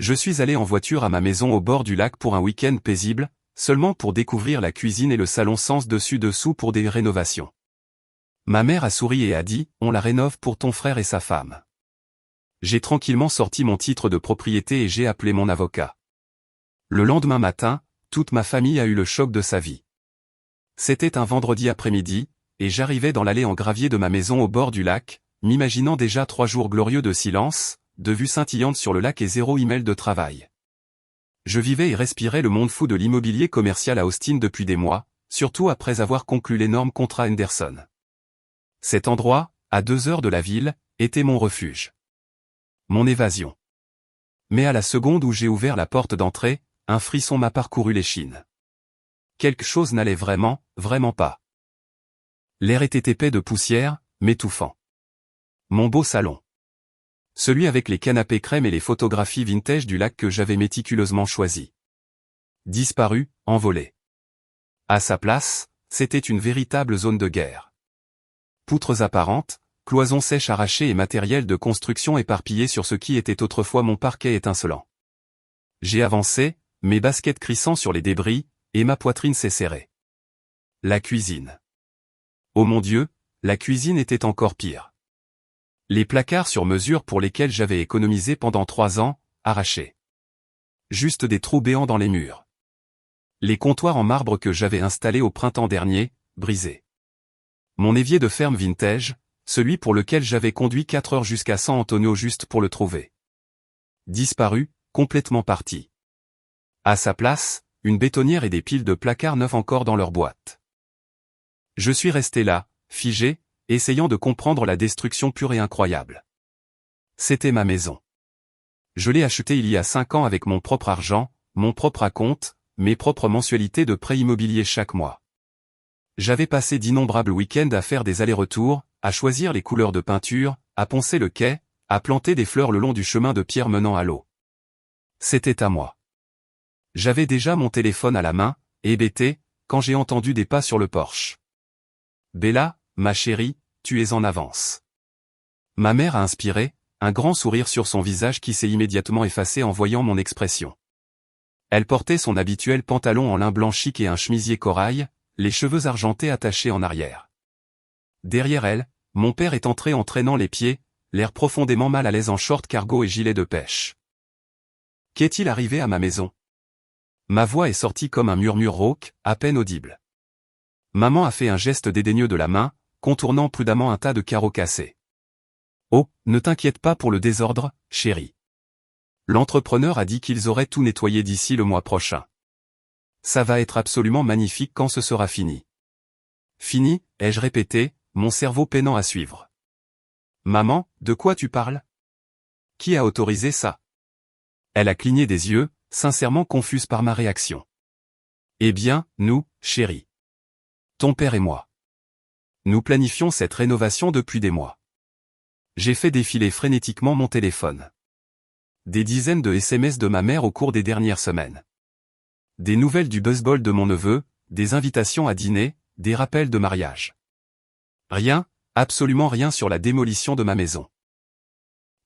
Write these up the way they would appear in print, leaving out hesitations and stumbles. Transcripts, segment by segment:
Je suis allé en voiture à ma maison au bord du lac pour un week-end paisible, seulement pour découvrir la cuisine et le salon sens dessus-dessous pour des rénovations. Ma mère a souri et a dit « On la rénove pour ton frère et sa femme ». J'ai tranquillement sorti mon titre de propriété et j'ai appelé mon avocat. Le lendemain matin, toute ma famille a eu le choc de sa vie. C'était un vendredi après-midi, et j'arrivais dans l'allée en gravier de ma maison au bord du lac, m'imaginant déjà 3 jours glorieux de silence, de vue scintillante sur le lac et 0 email de travail. Je vivais et respirais le monde fou de l'immobilier commercial à Austin depuis des mois, surtout après avoir conclu l'énorme contrat Henderson. Cet endroit, à 2 heures de la ville, était mon refuge. Mon évasion. Mais à la seconde où j'ai ouvert la porte d'entrée, un frisson m'a parcouru l'échine. Quelque chose n'allait vraiment pas. L'air était épais de poussière, m'étouffant. Mon beau salon. Celui avec les canapés crème et les photographies vintage du lac que j'avais méticuleusement choisi. Disparu, envolé. À sa place, c'était une véritable zone de guerre. Poutres apparentes, cloisons sèches arrachées et matériel de construction éparpillé sur ce qui était autrefois mon parquet étincelant. J'ai avancé, mes baskets crissant sur les débris, et ma poitrine s'est serrée. La cuisine. Oh mon Dieu, la cuisine était encore pire. Les placards sur mesure pour lesquels j'avais économisé pendant 3 ans, arrachés. Juste des trous béants dans les murs. Les comptoirs en marbre que j'avais installés au printemps dernier, brisés. Mon évier de ferme vintage, celui pour lequel j'avais conduit 4 heures jusqu'à San Antonio juste pour le trouver. Disparu, complètement parti. À sa place, une bétonnière et des piles de placards neufs encore dans leur boîte. Je suis resté là, figé, essayant de comprendre la destruction pure et incroyable. C'était ma maison. Je l'ai achetée il y a 5 ans avec mon propre argent, mon propre acompte, mes propres mensualités de prêt immobilier chaque mois. J'avais passé d'innombrables week-ends à faire des allers-retours, à choisir les couleurs de peinture, à poncer le quai, à planter des fleurs le long du chemin de pierre menant à l'eau. C'était à moi. J'avais déjà mon téléphone à la main, hébété, quand j'ai entendu des pas sur le porche. Bella, ma chérie, tu es en avance. Ma mère a inspiré, un grand sourire sur son visage qui s'est immédiatement effacé en voyant mon expression. Elle portait son habituel pantalon en lin blanc chic et un chemisier corail, les cheveux argentés attachés en arrière. Derrière elle, mon père est entré en traînant les pieds, l'air profondément mal à l'aise en short cargo et gilet de pêche. Qu'est-il arrivé à ma maison? Ma voix est sortie comme un murmure rauque, à peine audible. Maman a fait un geste dédaigneux de la main, contournant prudemment un tas de carreaux cassés. Oh, ne t'inquiète pas pour le désordre, chérie. L'entrepreneur a dit qu'ils auraient tout nettoyé d'ici le mois prochain. Ça va être absolument magnifique quand ce sera fini. Fini, ai-je répété, mon cerveau peinant à suivre. Maman, de quoi tu parles? Qui a autorisé ça? Elle a cligné des yeux, sincèrement confuse par ma réaction. Eh bien, nous, chérie. Ton père et moi. Nous planifions cette rénovation depuis des mois. J'ai fait défiler frénétiquement mon téléphone. Des dizaines de SMS de ma mère au cours des dernières semaines. Des nouvelles du baseball de mon neveu, des invitations à dîner, des rappels de mariage. Rien, absolument rien sur la démolition de ma maison.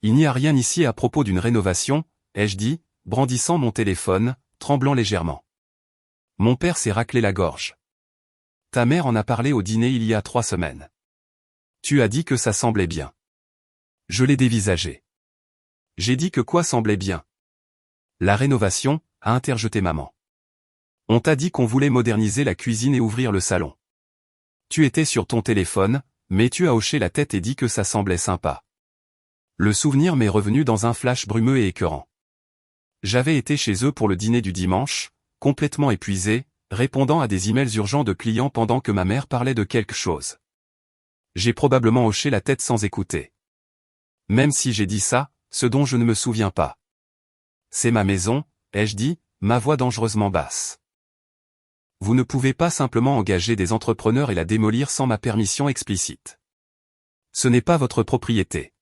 Il n'y a rien ici à propos d'une rénovation, ai-je dit, brandissant mon téléphone, tremblant légèrement. Mon père s'est raclé la gorge. Ta mère en a parlé au dîner il y a 3 semaines. Tu as dit que ça semblait bien. Je l'ai dévisagé. J'ai dit que quoi semblait bien? La rénovation, a interjeté maman. On t'a dit qu'on voulait moderniser la cuisine et ouvrir le salon. Tu étais sur ton téléphone, mais tu as hoché la tête et dit que ça semblait sympa. Le souvenir m'est revenu dans un flash brumeux et écœurant. J'avais été chez eux pour le dîner du dimanche, complètement épuisé, répondant à des emails urgents de clients pendant que ma mère parlait de quelque chose. J'ai probablement hoché la tête sans écouter. Même si j'ai dit ça, ce dont je ne me souviens pas. C'est ma maison, ai-je dit, ma voix dangereusement basse. Vous ne pouvez pas simplement engager des entrepreneurs et la démolir sans ma permission explicite. Ce n'est pas votre propriété.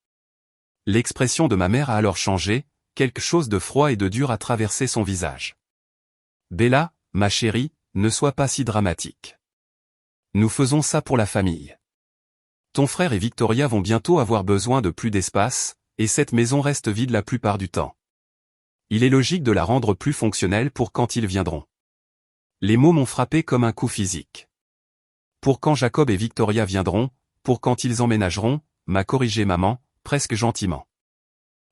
L'expression de ma mère a alors changé, quelque chose de froid et de dur a traversé son visage. Bella, ma chérie, ne sois pas si dramatique. Nous faisons ça pour la famille. Ton frère et Victoria vont bientôt avoir besoin de plus d'espace, et cette maison reste vide la plupart du temps. Il est logique de la rendre plus fonctionnelle pour quand ils viendront. Les mots m'ont frappé comme un coup physique. Pour quand Jacob et Victoria viendront, pour quand ils emménageront, m'a corrigé maman, presque gentiment.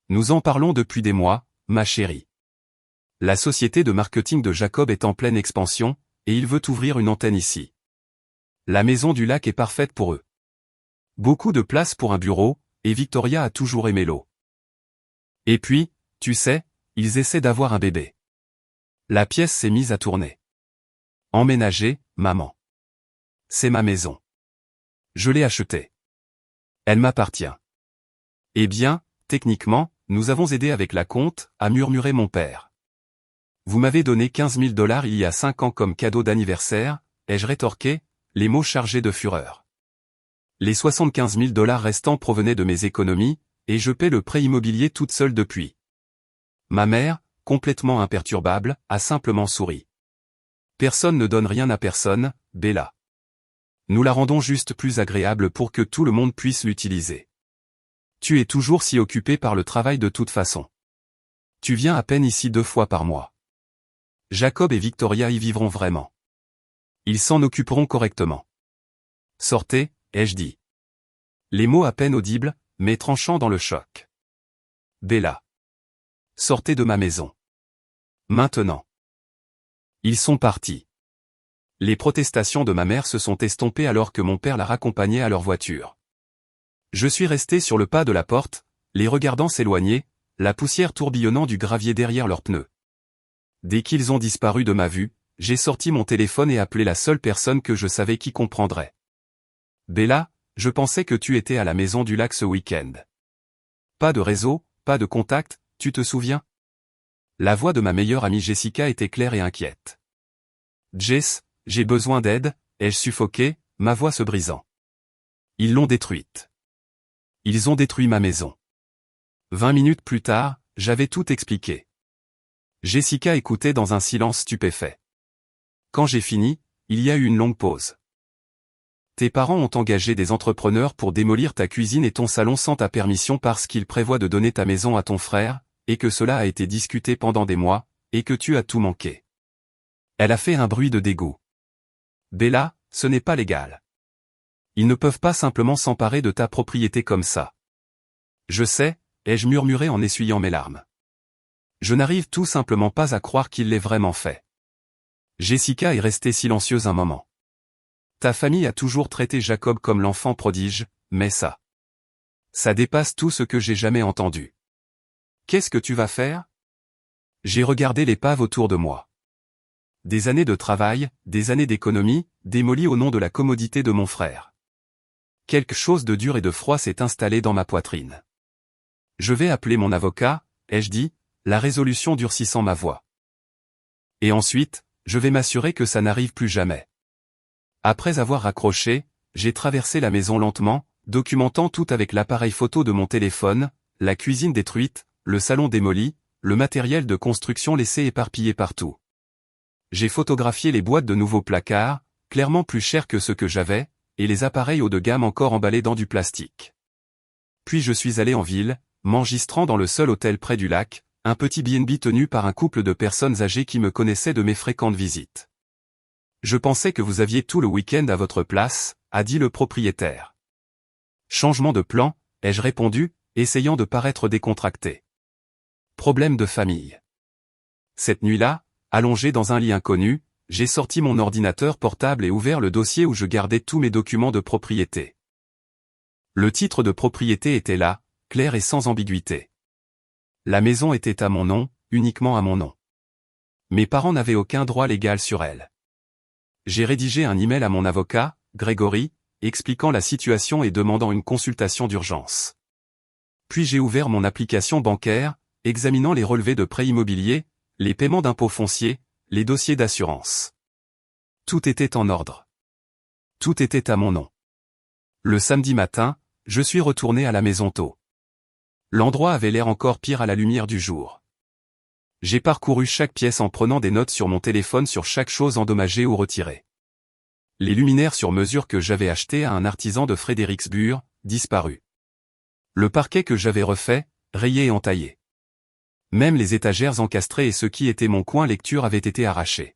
Nous en parlons depuis des mois, ma chérie. La société de marketing de Jacob est en pleine expansion, et il veut ouvrir une antenne ici. La maison du lac est parfaite pour eux. Beaucoup de place pour un bureau, et Victoria a toujours aimé l'eau. Et puis, tu sais, ils essaient d'avoir un bébé. La pièce s'est mise à tourner. Emménager, maman. C'est ma maison. Je l'ai achetée. Elle m'appartient. Eh bien, techniquement, nous avons aidé avec la compte, a murmuré mon père. Vous m'avez donné 15 000 $ il y a 5 ans comme cadeau d'anniversaire, ai-je rétorqué, les mots chargés de fureur. Les 75 000 $ restants provenaient de mes économies, et je paie le prêt immobilier toute seule depuis. Ma mère, complètement imperturbable, a simplement souri. Personne ne donne rien à personne, Bella. Nous la rendons juste plus agréable pour que tout le monde puisse l'utiliser. Tu es toujours si occupé par le travail de toute façon. Tu viens à peine ici 2 fois par mois. Jacob et Victoria y vivront vraiment. Ils s'en occuperont correctement. Sortez, ai-je dit. Les mots à peine audibles, mais tranchants dans le choc. Bella. Sortez de ma maison. Maintenant. Ils sont partis. Les protestations de ma mère se sont estompées alors que mon père la raccompagnait à leur voiture. Je suis resté sur le pas de la porte, les regardant s'éloigner, la poussière tourbillonnant du gravier derrière leurs pneus. Dès qu'ils ont disparu de ma vue, j'ai sorti mon téléphone et appelé la seule personne que je savais qui comprendrait. Bella, je pensais que tu étais à la maison du lac ce week-end. Pas de réseau, pas de contact, tu te souviens? La voix de ma meilleure amie Jessica était claire et inquiète. Jess, j'ai besoin d'aide, ai-je suffoqué, ma voix se brisant. Ils l'ont détruite. Ils ont détruit ma maison. 20 minutes plus tard, j'avais tout expliqué. Jessica écoutait dans un silence stupéfait. Quand j'ai fini, il y a eu une longue pause. Tes parents ont engagé des entrepreneurs pour démolir ta cuisine et ton salon sans ta permission parce qu'ils prévoient de donner ta maison à ton frère, et que cela a été discuté pendant des mois, et que tu as tout manqué. Elle a fait un bruit de dégoût. Bella, ce n'est pas légal. Ils ne peuvent pas simplement s'emparer de ta propriété comme ça. Je sais, ai-je murmuré en essuyant mes larmes. Je n'arrive tout simplement pas à croire qu'il l'ait vraiment fait. Jessica est restée silencieuse un moment. Ta famille a toujours traité Jacob comme l'enfant prodige, mais ça dépasse tout ce que j'ai jamais entendu. Qu'est-ce que tu vas faire? J'ai regardé l'épave autour de moi. Des années de travail, des années d'économie, démolies au nom de la commodité de mon frère. Quelque chose de dur et de froid s'est installé dans ma poitrine. Je vais appeler mon avocat, ai-je dit, la résolution durcissant ma voix. Et ensuite, je vais m'assurer que ça n'arrive plus jamais. Après avoir raccroché, j'ai traversé la maison lentement, documentant tout avec l'appareil photo de mon téléphone, la cuisine détruite, le salon démoli, le matériel de construction laissé éparpillé partout. J'ai photographié les boîtes de nouveaux placards, clairement plus chers que ceux que j'avais, et les appareils haut de gamme encore emballés dans du plastique. Puis je suis allé en ville, m'enregistrant dans le seul hôtel près du lac, un petit B&B tenu par un couple de personnes âgées qui me connaissaient de mes fréquentes visites. Je pensais que vous aviez tout le week-end à votre place, a dit le propriétaire. Changement de plan, ai-je répondu, essayant de paraître décontracté. Problème de famille. Cette nuit-là, allongé dans un lit inconnu, j'ai sorti mon ordinateur portable et ouvert le dossier où je gardais tous mes documents de propriété. Le titre de propriété était là, clair et sans ambiguïté. La maison était à mon nom, uniquement à mon nom. Mes parents n'avaient aucun droit légal sur elle. J'ai rédigé un email à mon avocat, Grégory, expliquant la situation et demandant une consultation d'urgence. Puis j'ai ouvert mon application bancaire, examinant les relevés de prêts immobiliers, les paiements d'impôts fonciers, les dossiers d'assurance. Tout était en ordre. Tout était à mon nom. Le samedi matin, je suis retourné à la maison tôt. L'endroit avait l'air encore pire à la lumière du jour. J'ai parcouru chaque pièce en prenant des notes sur mon téléphone sur chaque chose endommagée ou retirée. Les luminaires sur mesure que j'avais achetés à un artisan de Frédéricsburg, disparus. Le parquet que j'avais refait, rayé et entaillé. Même les étagères encastrées et ce qui était mon coin lecture avaient été arrachés.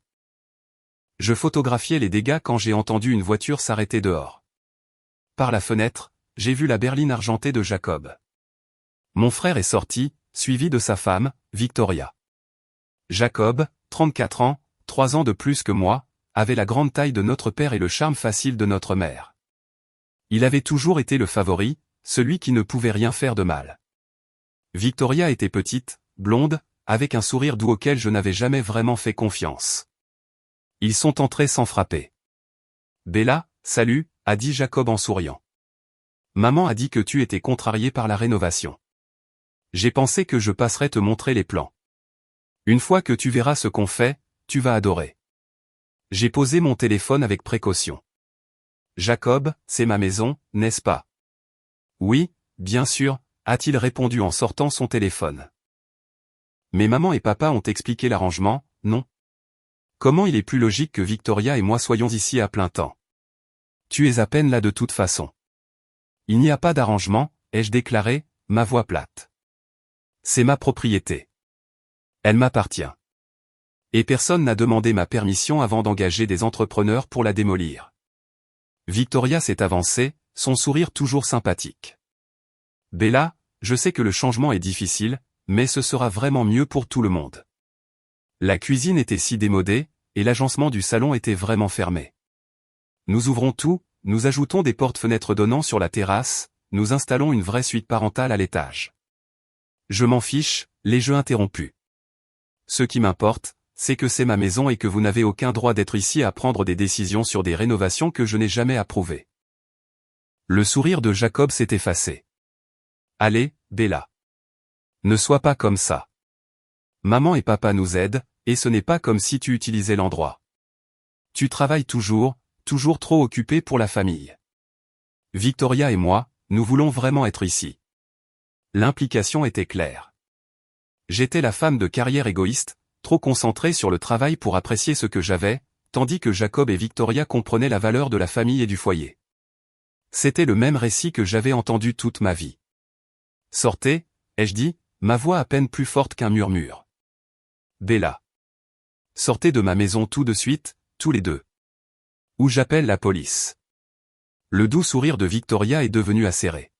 Je photographiais les dégâts quand j'ai entendu une voiture s'arrêter dehors. Par la fenêtre, j'ai vu la berline argentée de Jacob. Mon frère est sorti, suivi de sa femme, Victoria. Jacob, 34 ans, 3 ans de plus que moi, avait la grande taille de notre père et le charme facile de notre mère. Il avait toujours été le favori, celui qui ne pouvait rien faire de mal. Victoria était petite, blonde, avec un sourire doux auquel je n'avais jamais vraiment fait confiance. Ils sont entrés sans frapper. Bella, salut, a dit Jacob en souriant. Maman a dit que tu étais contrarié par la rénovation. J'ai pensé que je passerais te montrer les plans. Une fois que tu verras ce qu'on fait, tu vas adorer. J'ai posé mon téléphone avec précaution. Jacob, c'est ma maison, n'est-ce pas? Oui, bien sûr, a-t-il répondu en sortant son téléphone. Mais maman et papa ont expliqué l'arrangement, non? Comment il est plus logique que Victoria et moi soyons ici à plein temps? Tu es à peine là de toute façon. Il n'y a pas d'arrangement, ai-je déclaré, ma voix plate. C'est ma propriété. Elle m'appartient. Et personne n'a demandé ma permission avant d'engager des entrepreneurs pour la démolir. Victoria s'est avancée, son sourire toujours sympathique. Bella, je sais que le changement est difficile, mais ce sera vraiment mieux pour tout le monde. La cuisine était si démodée, et l'agencement du salon était vraiment fermé. Nous ouvrons tout, nous ajoutons des portes-fenêtres donnant sur la terrasse, nous installons une vraie suite parentale à l'étage. Je m'en fiche, les jeux interrompus. Ce qui m'importe, c'est que c'est ma maison et que vous n'avez aucun droit d'être ici à prendre des décisions sur des rénovations que je n'ai jamais approuvées. Le sourire de Jacob s'est effacé. Allez, Bella. Ne sois pas comme ça. Maman et papa nous aident, et ce n'est pas comme si tu utilisais l'endroit. Tu travailles toujours trop occupé pour la famille. Victoria et moi, nous voulons vraiment être ici. L'implication était claire. J'étais la femme de carrière égoïste, trop concentrée sur le travail pour apprécier ce que j'avais, tandis que Jacob et Victoria comprenaient la valeur de la famille et du foyer. C'était le même récit que j'avais entendu toute ma vie. Sortez, ai-je dit, ma voix à peine plus forte qu'un murmure. Bella. Sortez de ma maison tout de suite, tous les deux. Ou j'appelle la police. Le doux sourire de Victoria est devenu acéré.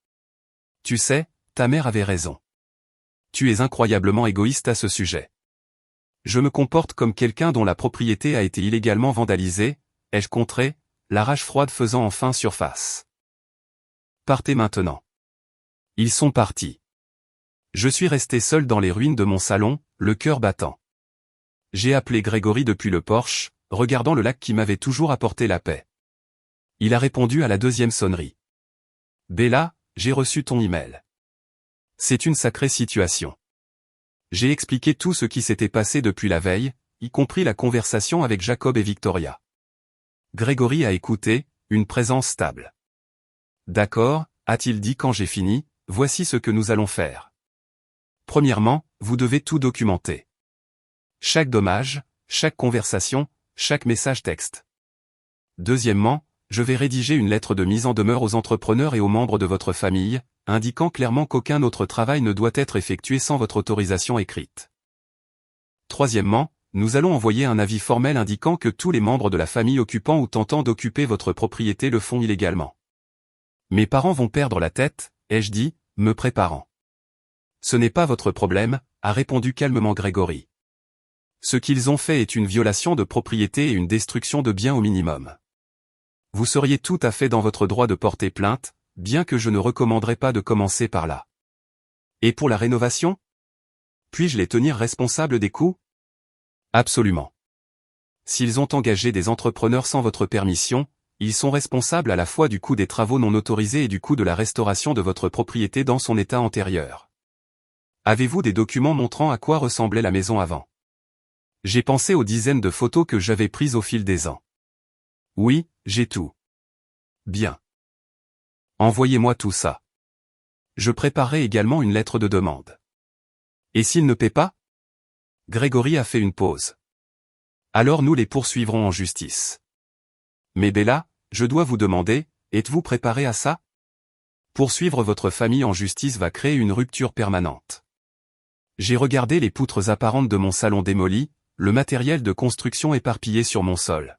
Tu sais, ta mère avait raison. Tu es incroyablement égoïste à ce sujet. Je me comporte comme quelqu'un dont la propriété a été illégalement vandalisée, ai-je contré, la rage froide faisant enfin surface. Partez maintenant. Ils sont partis. Je suis resté seul dans les ruines de mon salon, le cœur battant. J'ai appelé Grégory depuis le porche, regardant le lac qui m'avait toujours apporté la paix. Il a répondu à la deuxième sonnerie. Bella, j'ai reçu ton email. C'est une sacrée situation. J'ai expliqué tout ce qui s'était passé depuis la veille, y compris la conversation avec Jacob et Victoria. Grégory a écouté, une présence stable. D'accord, a-t-il dit quand j'ai fini, voici ce que nous allons faire. Premièrement, vous devez tout documenter. Chaque dommage, chaque conversation, chaque message texte. Deuxièmement, je vais rédiger une lettre de mise en demeure aux entrepreneurs et aux membres de votre famille, indiquant clairement qu'aucun autre travail ne doit être effectué sans votre autorisation écrite. Troisièmement, nous allons envoyer un avis formel indiquant que tous les membres de la famille occupant ou tentant d'occuper votre propriété le font illégalement. Mes parents vont perdre la tête, ai-je dit, me préparant. Ce n'est pas votre problème, a répondu calmement Grégory. Ce qu'ils ont fait est une violation de propriété et une destruction de biens au minimum. Vous seriez tout à fait dans votre droit de porter plainte, bien que je ne recommanderais pas de commencer par là. Et pour la rénovation? Puis-je les tenir responsables des coûts? Absolument. S'ils ont engagé des entrepreneurs sans votre permission, ils sont responsables à la fois du coût des travaux non autorisés et du coût de la restauration de votre propriété dans son état antérieur. Avez-vous des documents montrant à quoi ressemblait la maison avant? J'ai pensé aux dizaines de photos que j'avais prises au fil des ans. Oui, j'ai tout. Bien. Envoyez-moi tout ça. Je préparerai également une lettre de demande. Et s'il ne paie pas? Grégory a fait une pause. Alors nous les poursuivrons en justice. Mais Bella, je dois vous demander, êtes-vous préparé à ça? Poursuivre votre famille en justice va créer une rupture permanente. J'ai regardé les poutres apparentes de mon salon démoli, le matériel de construction éparpillé sur mon sol.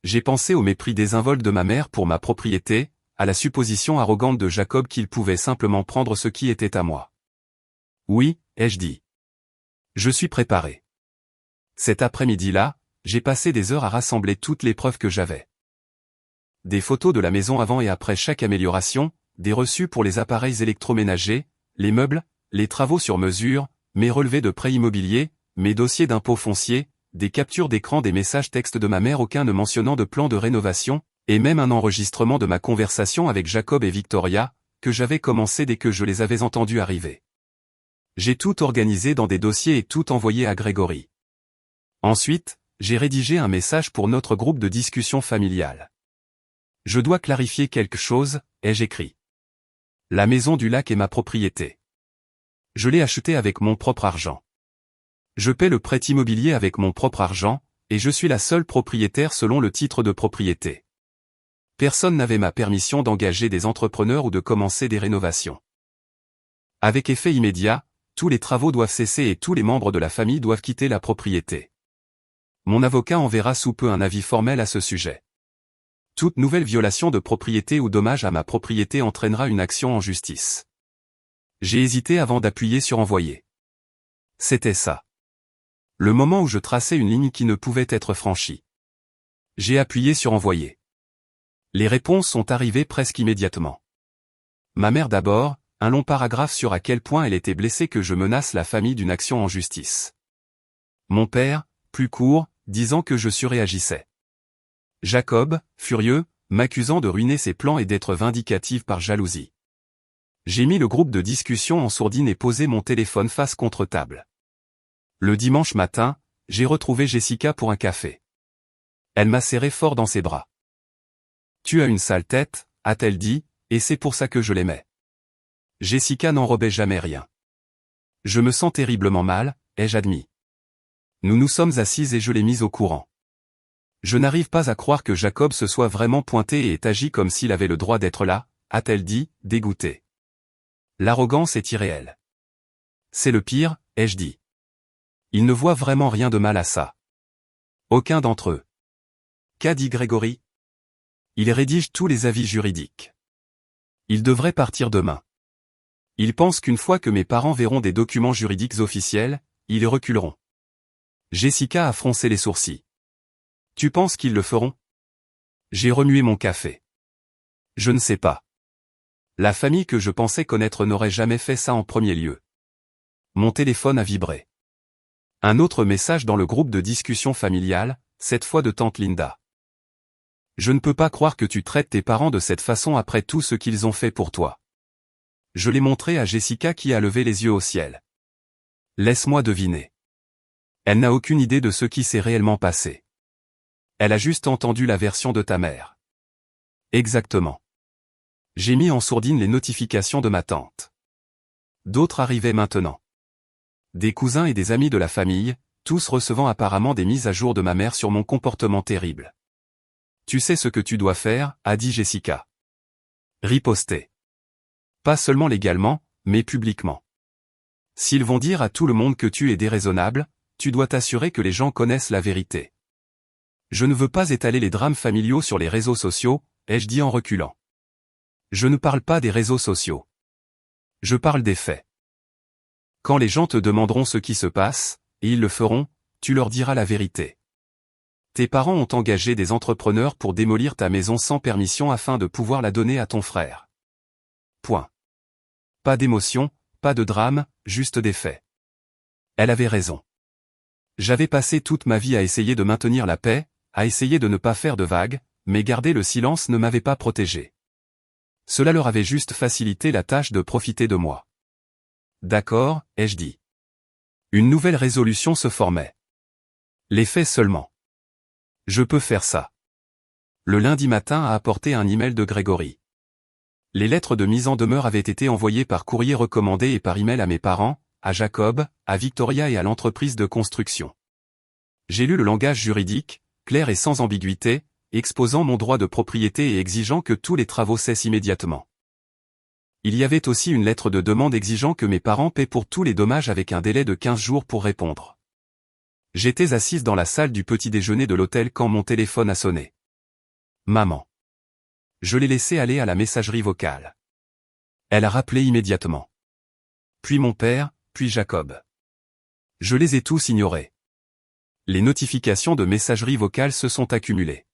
J'ai pensé au mépris désinvolte de ma mère pour ma propriété, à la supposition arrogante de Jacob qu'il pouvait simplement prendre ce qui était à moi. Oui, ai-je dit. Je suis préparé. Cet après-midi-là, j'ai passé des heures à rassembler toutes les preuves que j'avais. Des photos de la maison avant et après chaque amélioration, des reçus pour les appareils électroménagers, les meubles, les travaux sur mesure, mes relevés de prêts immobiliers, mes dossiers d'impôts fonciers, des captures d'écran des messages textes de ma mère aucun ne mentionnant de plan de rénovation, et même un enregistrement de ma conversation avec Jacob et Victoria, que j'avais commencé dès que je les avais entendus arriver. J'ai tout organisé dans des dossiers et tout envoyé à Grégory. Ensuite, j'ai rédigé un message pour notre groupe de discussion familiale. Je dois clarifier quelque chose, ai-je écrit. La maison du lac est ma propriété. Je l'ai achetée avec mon propre argent. Je paie le prêt immobilier avec mon propre argent, et je suis la seule propriétaire selon le titre de propriété. Personne n'avait ma permission d'engager des entrepreneurs ou de commencer des rénovations. Avec effet immédiat, tous les travaux doivent cesser et tous les membres de la famille doivent quitter la propriété. Mon avocat enverra sous peu un avis formel à ce sujet. Toute nouvelle violation de propriété ou dommage à ma propriété entraînera une action en justice. J'ai hésité avant d'appuyer sur envoyer. C'était ça. Le moment où je traçais une ligne qui ne pouvait être franchie. J'ai appuyé sur envoyer. Les réponses sont arrivées presque immédiatement. Ma mère d'abord, un long paragraphe sur à quel point elle était blessée que je menace la famille d'une action en justice. Mon père, plus court, disant que je surréagissais. Jacob, furieux, m'accusant de ruiner ses plans et d'être vindicative par jalousie. J'ai mis le groupe de discussion en sourdine et posé mon téléphone face contre table. Le dimanche matin, j'ai retrouvé Jessica pour un café. Elle m'a serré fort dans ses bras. « Tu as une sale tête », a-t-elle dit, et c'est pour ça que je l'aimais. Jessica n'enrobait jamais rien. Je me sens terriblement mal, ai-je admis. Nous nous sommes assises et je l'ai mise au courant. Je n'arrive pas à croire que Jacob se soit vraiment pointé et ait agi comme s'il avait le droit d'être là, a-t-elle dit, dégoûtée. L'arrogance est irréelle. C'est le pire, ai-je dit. Ils ne voient vraiment rien de mal à ça. Aucun d'entre eux. Qu'a dit Grégory? Il rédige tous les avis juridiques. Il devrait partir demain. Ils pensent qu'une fois que mes parents verront des documents juridiques officiels, ils reculeront. Jessica a froncé les sourcils. Tu penses qu'ils le feront? J'ai remué mon café. Je ne sais pas. La famille que je pensais connaître n'aurait jamais fait ça en premier lieu. Mon téléphone a vibré. Un autre message dans le groupe de discussion familiale, cette fois de tante Linda. Je ne peux pas croire que tu traites tes parents de cette façon après tout ce qu'ils ont fait pour toi. Je l'ai montré à Jessica qui a levé les yeux au ciel. Laisse-moi deviner. Elle n'a aucune idée de ce qui s'est réellement passé. Elle a juste entendu la version de ta mère. Exactement. J'ai mis en sourdine les notifications de ma tante. D'autres arrivaient maintenant. Des cousins et des amis de la famille, tous recevant apparemment des mises à jour de ma mère sur mon comportement terrible. Tu sais ce que tu dois faire, a dit Jessica. Riposter. Pas seulement légalement, mais publiquement. S'ils vont dire à tout le monde que tu es déraisonnable, tu dois t'assurer que les gens connaissent la vérité. Je ne veux pas étaler les drames familiaux sur les réseaux sociaux, ai-je dit en reculant. Je ne parle pas des réseaux sociaux. Je parle des faits. Quand les gens te demanderont ce qui se passe, et ils le feront, tu leur diras la vérité. Tes parents ont engagé des entrepreneurs pour démolir ta maison sans permission afin de pouvoir la donner à ton frère. Point. Pas d'émotion, pas de drame, juste des faits. Elle avait raison. J'avais passé toute ma vie à essayer de maintenir la paix, à essayer de ne pas faire de vagues, mais garder le silence ne m'avait pas protégé. Cela leur avait juste facilité la tâche de profiter de moi. D'accord, ai-je dit. Une nouvelle résolution se formait. Les faits seulement. Je peux faire ça. Le lundi matin a apporté un email de Grégory. Les lettres de mise en demeure avaient été envoyées par courrier recommandé et par email à mes parents, à Jacob, à Victoria et à l'entreprise de construction. J'ai lu le langage juridique, clair et sans ambiguïté, exposant mon droit de propriété et exigeant que tous les travaux cessent immédiatement. Il y avait aussi une lettre de demande exigeant que mes parents paient pour tous les dommages avec un délai de 15 jours pour répondre. J'étais assise dans la salle du petit déjeuner de l'hôtel quand mon téléphone a sonné. Maman. Je l'ai laissé aller à la messagerie vocale. Elle a rappelé immédiatement. Puis mon père, puis Jacob. Je les ai tous ignorés. Les notifications de messagerie vocale se sont accumulées.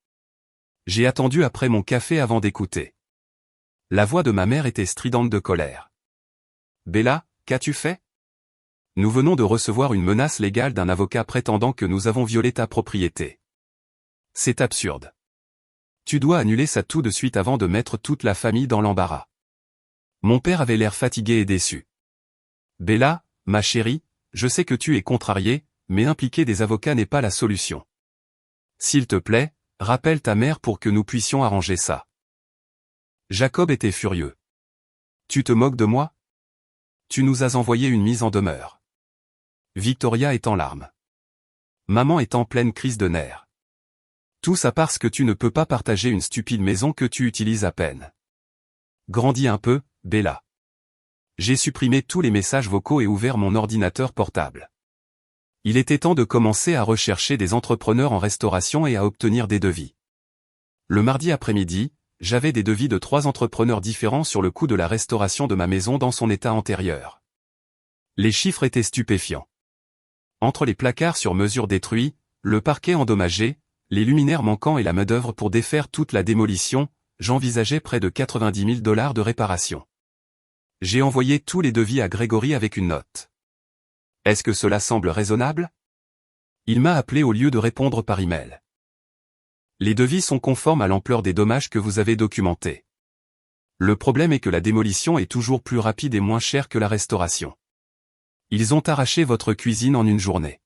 J'ai attendu après mon café avant d'écouter. La voix de ma mère était stridente de colère. Bella, qu'as-tu fait? Nous venons de recevoir une menace légale d'un avocat prétendant que nous avons violé ta propriété. C'est absurde. Tu dois annuler ça tout de suite avant de mettre toute la famille dans l'embarras. Mon père avait l'air fatigué et déçu. Bella, ma chérie, je sais que tu es contrariée, mais impliquer des avocats n'est pas la solution. S'il te plaît, rappelle ta mère pour que nous puissions arranger ça. Jacob était furieux. Tu te moques de moi? Tu nous as envoyé une mise en demeure. Victoria est en larmes. Maman est en pleine crise de nerfs. Tout ça parce que tu ne peux pas partager une stupide maison que tu utilises à peine. Grandis un peu, Bella. J'ai supprimé tous les messages vocaux et ouvert mon ordinateur portable. Il était temps de commencer à rechercher des entrepreneurs en restauration et à obtenir des devis. Le mardi après-midi, j'avais des devis de 3 entrepreneurs différents sur le coût de la restauration de ma maison dans son état antérieur. Les chiffres étaient stupéfiants. Entre les placards sur mesure détruits, le parquet endommagé, les luminaires manquants et la main-d'œuvre pour défaire toute la démolition, j'envisageais près de 90 000 $ de réparation. J'ai envoyé tous les devis à Grégory avec une note. Est-ce que cela semble raisonnable? Il m'a appelé au lieu de répondre par email. Les devis sont conformes à l'ampleur des dommages que vous avez documentés. Le problème est que la démolition est toujours plus rapide et moins chère que la restauration. Ils ont arraché votre cuisine en une journée.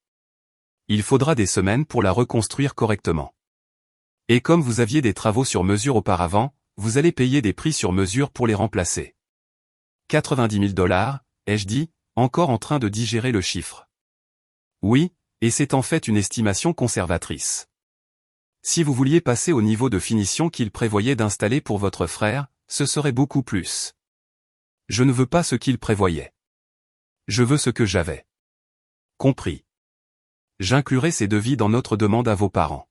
Il faudra des semaines pour la reconstruire correctement. Et comme vous aviez des travaux sur mesure auparavant, vous allez payer des prix sur mesure pour les remplacer. 90 000 $, ai-je dit, encore en train de digérer le chiffre. Oui, et c'est en fait une estimation conservatrice. Si vous vouliez passer au niveau de finition qu'il prévoyait d'installer pour votre frère, ce serait beaucoup plus. Je ne veux pas ce qu'il prévoyait. Je veux ce que j'avais. Compris. J'inclurai ces devis dans notre demande à vos parents.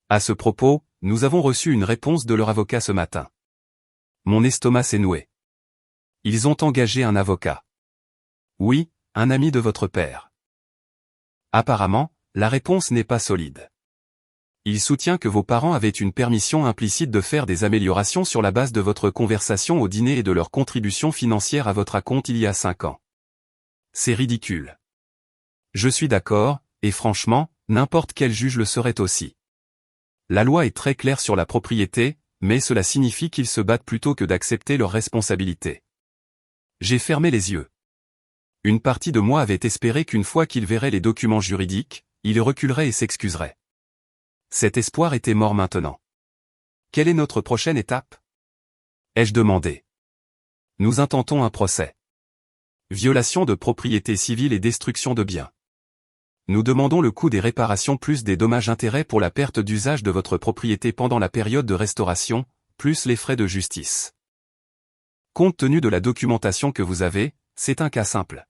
À ce propos, nous avons reçu une réponse de leur avocat ce matin. Mon estomac s'est noué. Ils ont engagé un avocat. Oui, un ami de votre père. Apparemment, la réponse n'est pas solide. Il soutient que vos parents avaient une permission implicite de faire des améliorations sur la base de votre conversation au dîner et de leur contribution financière à votre acompte il y a 5 ans. C'est ridicule. Je suis d'accord, et franchement, n'importe quel juge le serait aussi. La loi est très claire sur la propriété, mais cela signifie qu'ils se battent plutôt que d'accepter leurs responsabilités. J'ai fermé les yeux. Une partie de moi avait espéré qu'une fois qu'il verrait les documents juridiques, il reculerait et s'excuserait. Cet espoir était mort maintenant. Quelle est notre prochaine étape? Ai-je demandé. Nous intentons un procès. Violation de propriété civile et destruction de biens. Nous demandons le coût des réparations plus des dommages-intérêts pour la perte d'usage de votre propriété pendant la période de restauration, plus les frais de justice. Compte tenu de la documentation que vous avez, c'est un cas simple.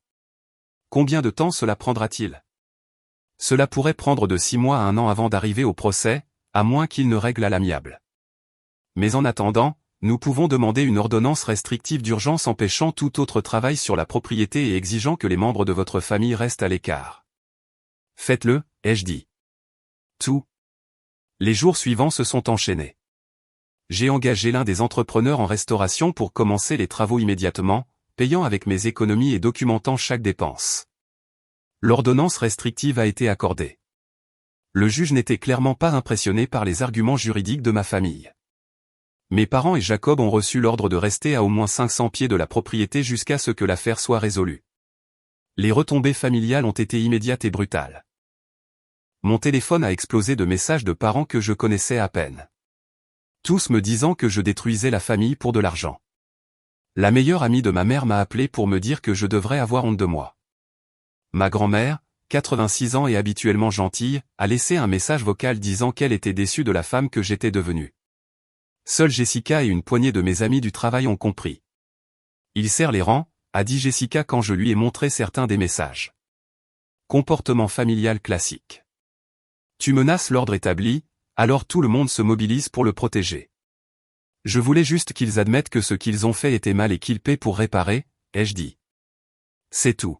Combien de temps cela prendra-t-il? Cela pourrait prendre de 6 mois à 1 an avant d'arriver au procès, à moins qu'il ne règle à l'amiable. Mais en attendant, nous pouvons demander une ordonnance restrictive d'urgence empêchant tout autre travail sur la propriété et exigeant que les membres de votre famille restent à l'écart. Faites-le, ai-je dit. Tout. Les jours suivants se sont enchaînés. J'ai engagé l'un des entrepreneurs en restauration pour commencer les travaux immédiatement, payant avec mes économies et documentant chaque dépense. L'ordonnance restrictive a été accordée. Le juge n'était clairement pas impressionné par les arguments juridiques de ma famille. Mes parents et Jacob ont reçu l'ordre de rester à au moins 500 pieds de la propriété jusqu'à ce que l'affaire soit résolue. Les retombées familiales ont été immédiates et brutales. Mon téléphone a explosé de messages de parents que je connaissais à peine. Tous me disant que je détruisais la famille pour de l'argent. La meilleure amie de ma mère m'a appelé pour me dire que je devrais avoir honte de moi. Ma grand-mère, 86 ans et habituellement gentille, a laissé un message vocal disant qu'elle était déçue de la femme que j'étais devenue. Seule Jessica et une poignée de mes amis du travail ont compris. Il serre les rangs, a dit Jessica quand je lui ai montré certains des messages. Comportement familial classique. Tu menaces l'ordre établi, alors tout le monde se mobilise pour le protéger. Je voulais juste qu'ils admettent que ce qu'ils ont fait était mal et qu'ils paient pour réparer, ai-je dit. C'est tout.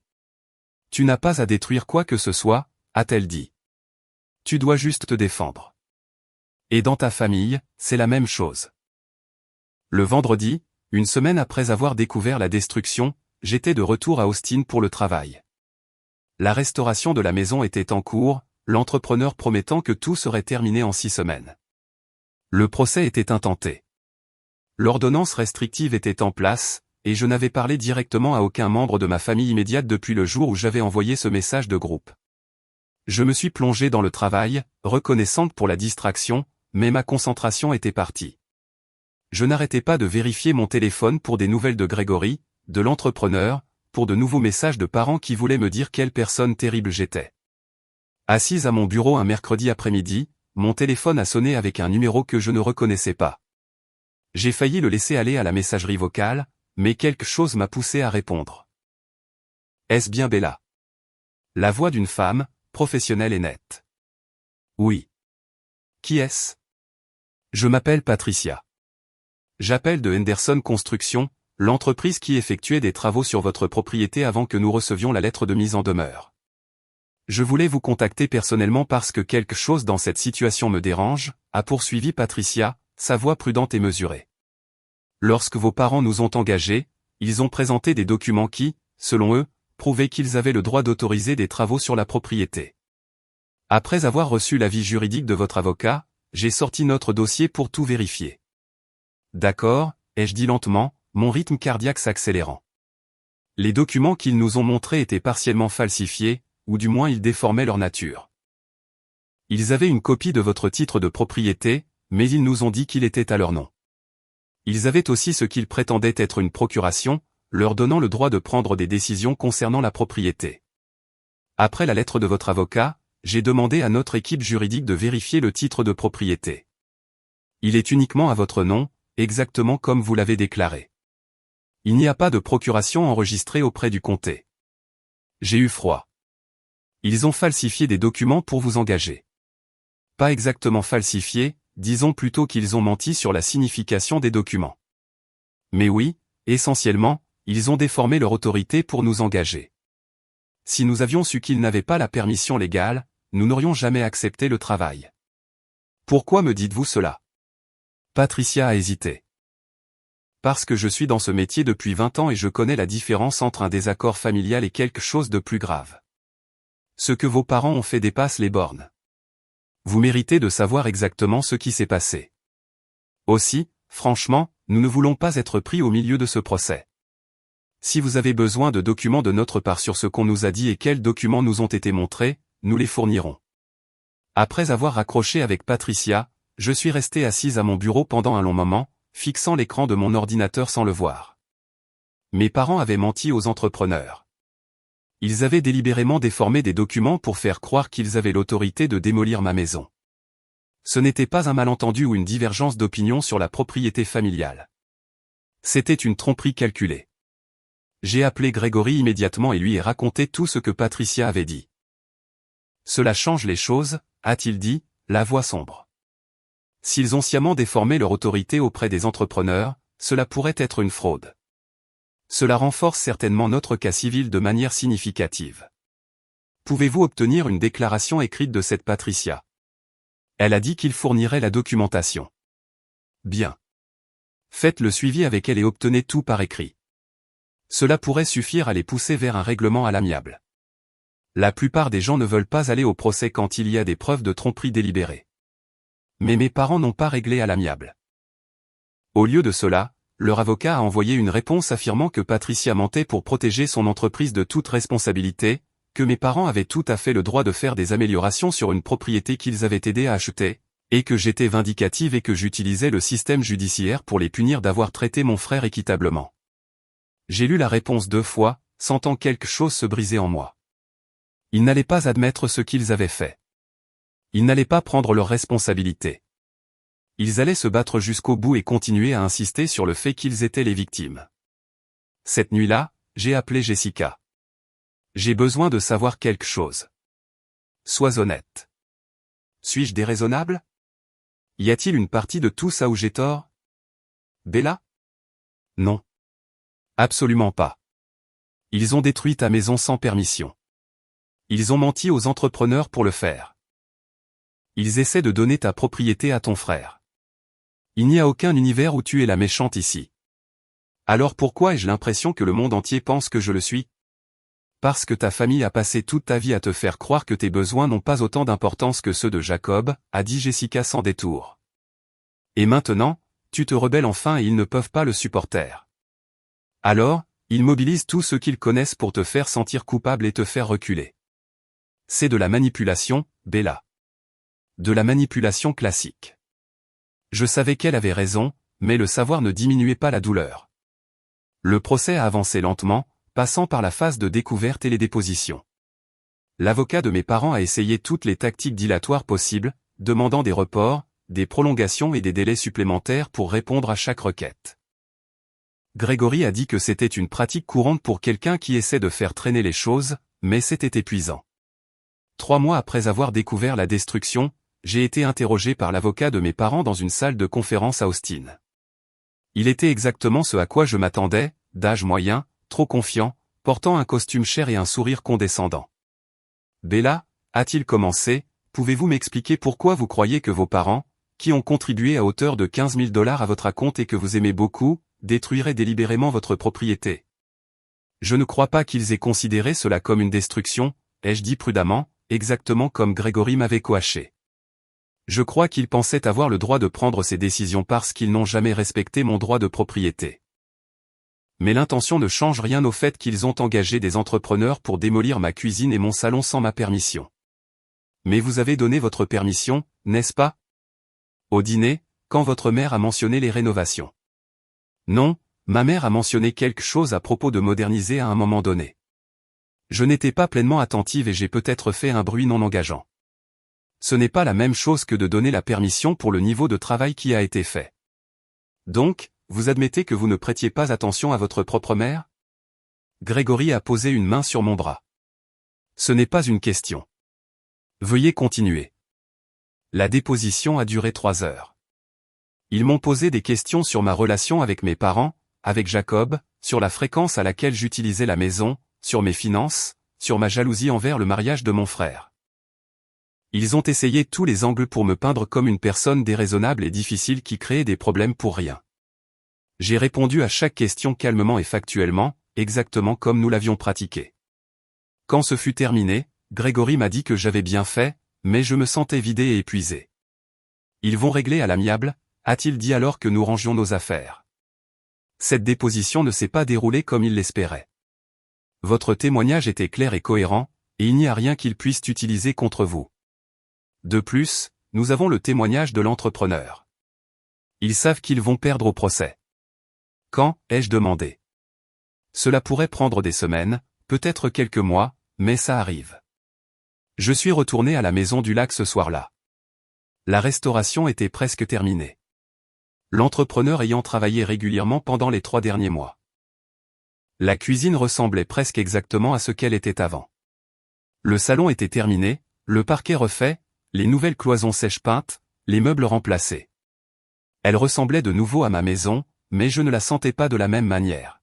Tu n'as pas à détruire quoi que ce soit, a-t-elle dit. Tu dois juste te défendre. Et dans ta famille, c'est la même chose. Le vendredi, une semaine après avoir découvert la destruction, j'étais de retour à Austin pour le travail. La restauration de la maison était en cours, l'entrepreneur promettant que tout serait terminé en 6 semaines. Le procès était intenté. L'ordonnance restrictive était en place, et je n'avais parlé directement à aucun membre de ma famille immédiate depuis le jour où j'avais envoyé ce message de groupe. Je me suis plongé dans le travail, reconnaissante pour la distraction, mais ma concentration était partie. Je n'arrêtais pas de vérifier mon téléphone pour des nouvelles de Grégory, de l'entrepreneur, pour de nouveaux messages de parents qui voulaient me dire quelle personne terrible j'étais. Assise à mon bureau un mercredi après-midi, mon téléphone a sonné avec un numéro que je ne reconnaissais pas. J'ai failli le laisser aller à la messagerie vocale, mais quelque chose m'a poussé à répondre. Est-ce bien Bella? La voix d'une femme, professionnelle et nette. Oui. Qui est-ce? Je m'appelle Patricia. J'appelle de Henderson Construction, l'entreprise qui effectuait des travaux sur votre propriété avant que nous recevions la lettre de mise en demeure. Je voulais vous contacter personnellement parce que quelque chose dans cette situation me dérange, a poursuivi Patricia, sa voix prudente et mesurée. Lorsque vos parents nous ont engagés, ils ont présenté des documents qui, selon eux, prouvaient qu'ils avaient le droit d'autoriser des travaux sur la propriété. Après avoir reçu l'avis juridique de votre avocat, j'ai sorti notre dossier pour tout vérifier. D'accord, ai-je dit lentement, mon rythme cardiaque s'accélérant. Les documents qu'ils nous ont montrés étaient partiellement falsifiés, ou du moins ils déformaient leur nature. Ils avaient une copie de votre titre de propriété, mais ils nous ont dit qu'il était à leur nom. Ils avaient aussi ce qu'ils prétendaient être une procuration, leur donnant le droit de prendre des décisions concernant la propriété. Après la lettre de votre avocat, j'ai demandé à notre équipe juridique de vérifier le titre de propriété. Il est uniquement à votre nom, exactement comme vous l'avez déclaré. Il n'y a pas de procuration enregistrée auprès du comté. J'ai eu froid. Ils ont falsifié des documents pour vous engager. Pas exactement falsifiés, disons plutôt qu'ils ont menti sur la signification des documents. Mais oui, essentiellement, ils ont déformé leur autorité pour nous engager. Si nous avions su qu'ils n'avaient pas la permission légale, nous n'aurions jamais accepté le travail. Pourquoi me dites-vous cela? Patricia a hésité. Parce que je suis dans ce métier depuis 20 ans et je connais la différence entre un désaccord familial et quelque chose de plus grave. Ce que vos parents ont fait dépasse les bornes. Vous méritez de savoir exactement ce qui s'est passé. Aussi, franchement, nous ne voulons pas être pris au milieu de ce procès. Si vous avez besoin de documents de notre part sur ce qu'on nous a dit et quels documents nous ont été montrés, nous les fournirons. Après avoir raccroché avec Patricia, je suis resté assise à mon bureau pendant un long moment, fixant l'écran de mon ordinateur sans le voir. Mes parents avaient menti aux entrepreneurs. Ils avaient délibérément déformé des documents pour faire croire qu'ils avaient l'autorité de démolir ma maison. Ce n'était pas un malentendu ou une divergence d'opinion sur la propriété familiale. C'était une tromperie calculée. J'ai appelé Grégory immédiatement et lui ai raconté tout ce que Patricia avait dit. Cela change les choses, a-t-il dit, la voix sombre. S'ils ont sciemment déformé leur autorité auprès des entrepreneurs, cela pourrait être une fraude. Cela renforce certainement notre cas civil de manière significative. Pouvez-vous obtenir une déclaration écrite de cette Patricia? Elle a dit qu'il fournirait la documentation. Bien. Faites le suivi avec elle et obtenez tout par écrit. Cela pourrait suffire à les pousser vers un règlement à l'amiable. La plupart des gens ne veulent pas aller au procès quand il y a des preuves de tromperie délibérée. Mais mes parents n'ont pas réglé à l'amiable. Au lieu de cela, leur avocat a envoyé une réponse affirmant que Patricia mentait pour protéger son entreprise de toute responsabilité, que mes parents avaient tout à fait le droit de faire des améliorations sur une propriété qu'ils avaient aidé à acheter, et que j'étais vindicative et que j'utilisais le système judiciaire pour les punir d'avoir traité mon frère équitablement. J'ai lu la réponse 2 fois, sentant quelque chose se briser en moi. Ils n'allaient pas admettre ce qu'ils avaient fait. Ils n'allaient pas prendre leurs responsabilités. Ils allaient se battre jusqu'au bout et continuer à insister sur le fait qu'ils étaient les victimes. Cette nuit-là, j'ai appelé Jessica. J'ai besoin de savoir quelque chose. Sois honnête. Suis-je déraisonnable? Y a-t-il une partie de tout ça où j'ai tort? Bella? Non. Absolument pas. Ils ont détruit ta maison sans permission. Ils ont menti aux entrepreneurs pour le faire. Ils essaient de donner ta propriété à ton frère. Il n'y a aucun univers où tu es la méchante ici. Alors pourquoi ai-je l'impression que le monde entier pense que je le suis? Parce que ta famille a passé toute ta vie à te faire croire que tes besoins n'ont pas autant d'importance que ceux de Jacob, a dit Jessica sans détour. Et maintenant, tu te rebelles enfin et ils ne peuvent pas le supporter. Alors, ils mobilisent tous ceux qu'ils connaissent pour te faire sentir coupable et te faire reculer. C'est de la manipulation, Bella. De la manipulation classique. Je savais qu'elle avait raison, mais le savoir ne diminuait pas la douleur. Le procès a avancé lentement, passant par la phase de découverte et les dépositions. L'avocat de mes parents a essayé toutes les tactiques dilatoires possibles, demandant des reports, des prolongations et des délais supplémentaires pour répondre à chaque requête. Grégory a dit que c'était une pratique courante pour quelqu'un qui essaie de faire traîner les choses, mais c'était épuisant. 3 mois après avoir découvert la destruction, j'ai été interrogé par l'avocat de mes parents dans une salle de conférence à Austin. Il était exactement ce à quoi je m'attendais, d'âge moyen, trop confiant, portant un costume cher et un sourire condescendant. Bella, a-t-il commencé, pouvez-vous m'expliquer pourquoi vous croyez que vos parents, qui ont contribué à hauteur de $15 000 à votre acompte et que vous aimez beaucoup, détruiraient délibérément votre propriété? Je ne crois pas qu'ils aient considéré cela comme une destruction, ai-je dit prudemment, exactement comme Grégory m'avait coaché. Je crois qu'ils pensaient avoir le droit de prendre ces décisions parce qu'ils n'ont jamais respecté mon droit de propriété. Mais l'intention ne change rien au fait qu'ils ont engagé des entrepreneurs pour démolir ma cuisine et mon salon sans ma permission. Mais vous avez donné votre permission, n'est-ce pas? Au dîner, quand votre mère a mentionné les rénovations. Non, ma mère a mentionné quelque chose à propos de moderniser à un moment donné. Je n'étais pas pleinement attentive et j'ai peut-être fait un bruit non engageant. Ce n'est pas la même chose que de donner la permission pour le niveau de travail qui a été fait. Donc, vous admettez que vous ne prêtiez pas attention à votre propre mère? Grégory a posé une main sur mon bras. Ce n'est pas une question. Veuillez continuer. La déposition a duré 3 heures. Ils m'ont posé des questions sur ma relation avec mes parents, avec Jacob, sur la fréquence à laquelle j'utilisais la maison, sur mes finances, sur ma jalousie envers le mariage de mon frère. Ils ont essayé tous les angles pour me peindre comme une personne déraisonnable et difficile qui créait des problèmes pour rien. J'ai répondu à chaque question calmement et factuellement, exactement comme nous l'avions pratiqué. Quand ce fut terminé, Grégory m'a dit que j'avais bien fait, mais je me sentais vidé et épuisé. Ils vont régler à l'amiable, a-t-il dit alors que nous rangions nos affaires. Cette déposition ne s'est pas déroulée comme il l'espérait. Votre témoignage était clair et cohérent, et il n'y a rien qu'ils puissent utiliser contre vous. De plus, nous avons le témoignage de l'entrepreneur. Ils savent qu'ils vont perdre au procès. Quand, ai-je demandé? Cela pourrait prendre des semaines, peut-être quelques mois, mais ça arrive. Je suis retourné à la maison du lac ce soir-là. La restauration était presque terminée. L'entrepreneur ayant travaillé régulièrement pendant les 3 derniers mois. La cuisine ressemblait presque exactement à ce qu'elle était avant. Le salon était terminé, le parquet refait, les nouvelles cloisons sèches peintes, les meubles remplacés. Elle ressemblait de nouveau à ma maison, mais je ne la sentais pas de la même manière.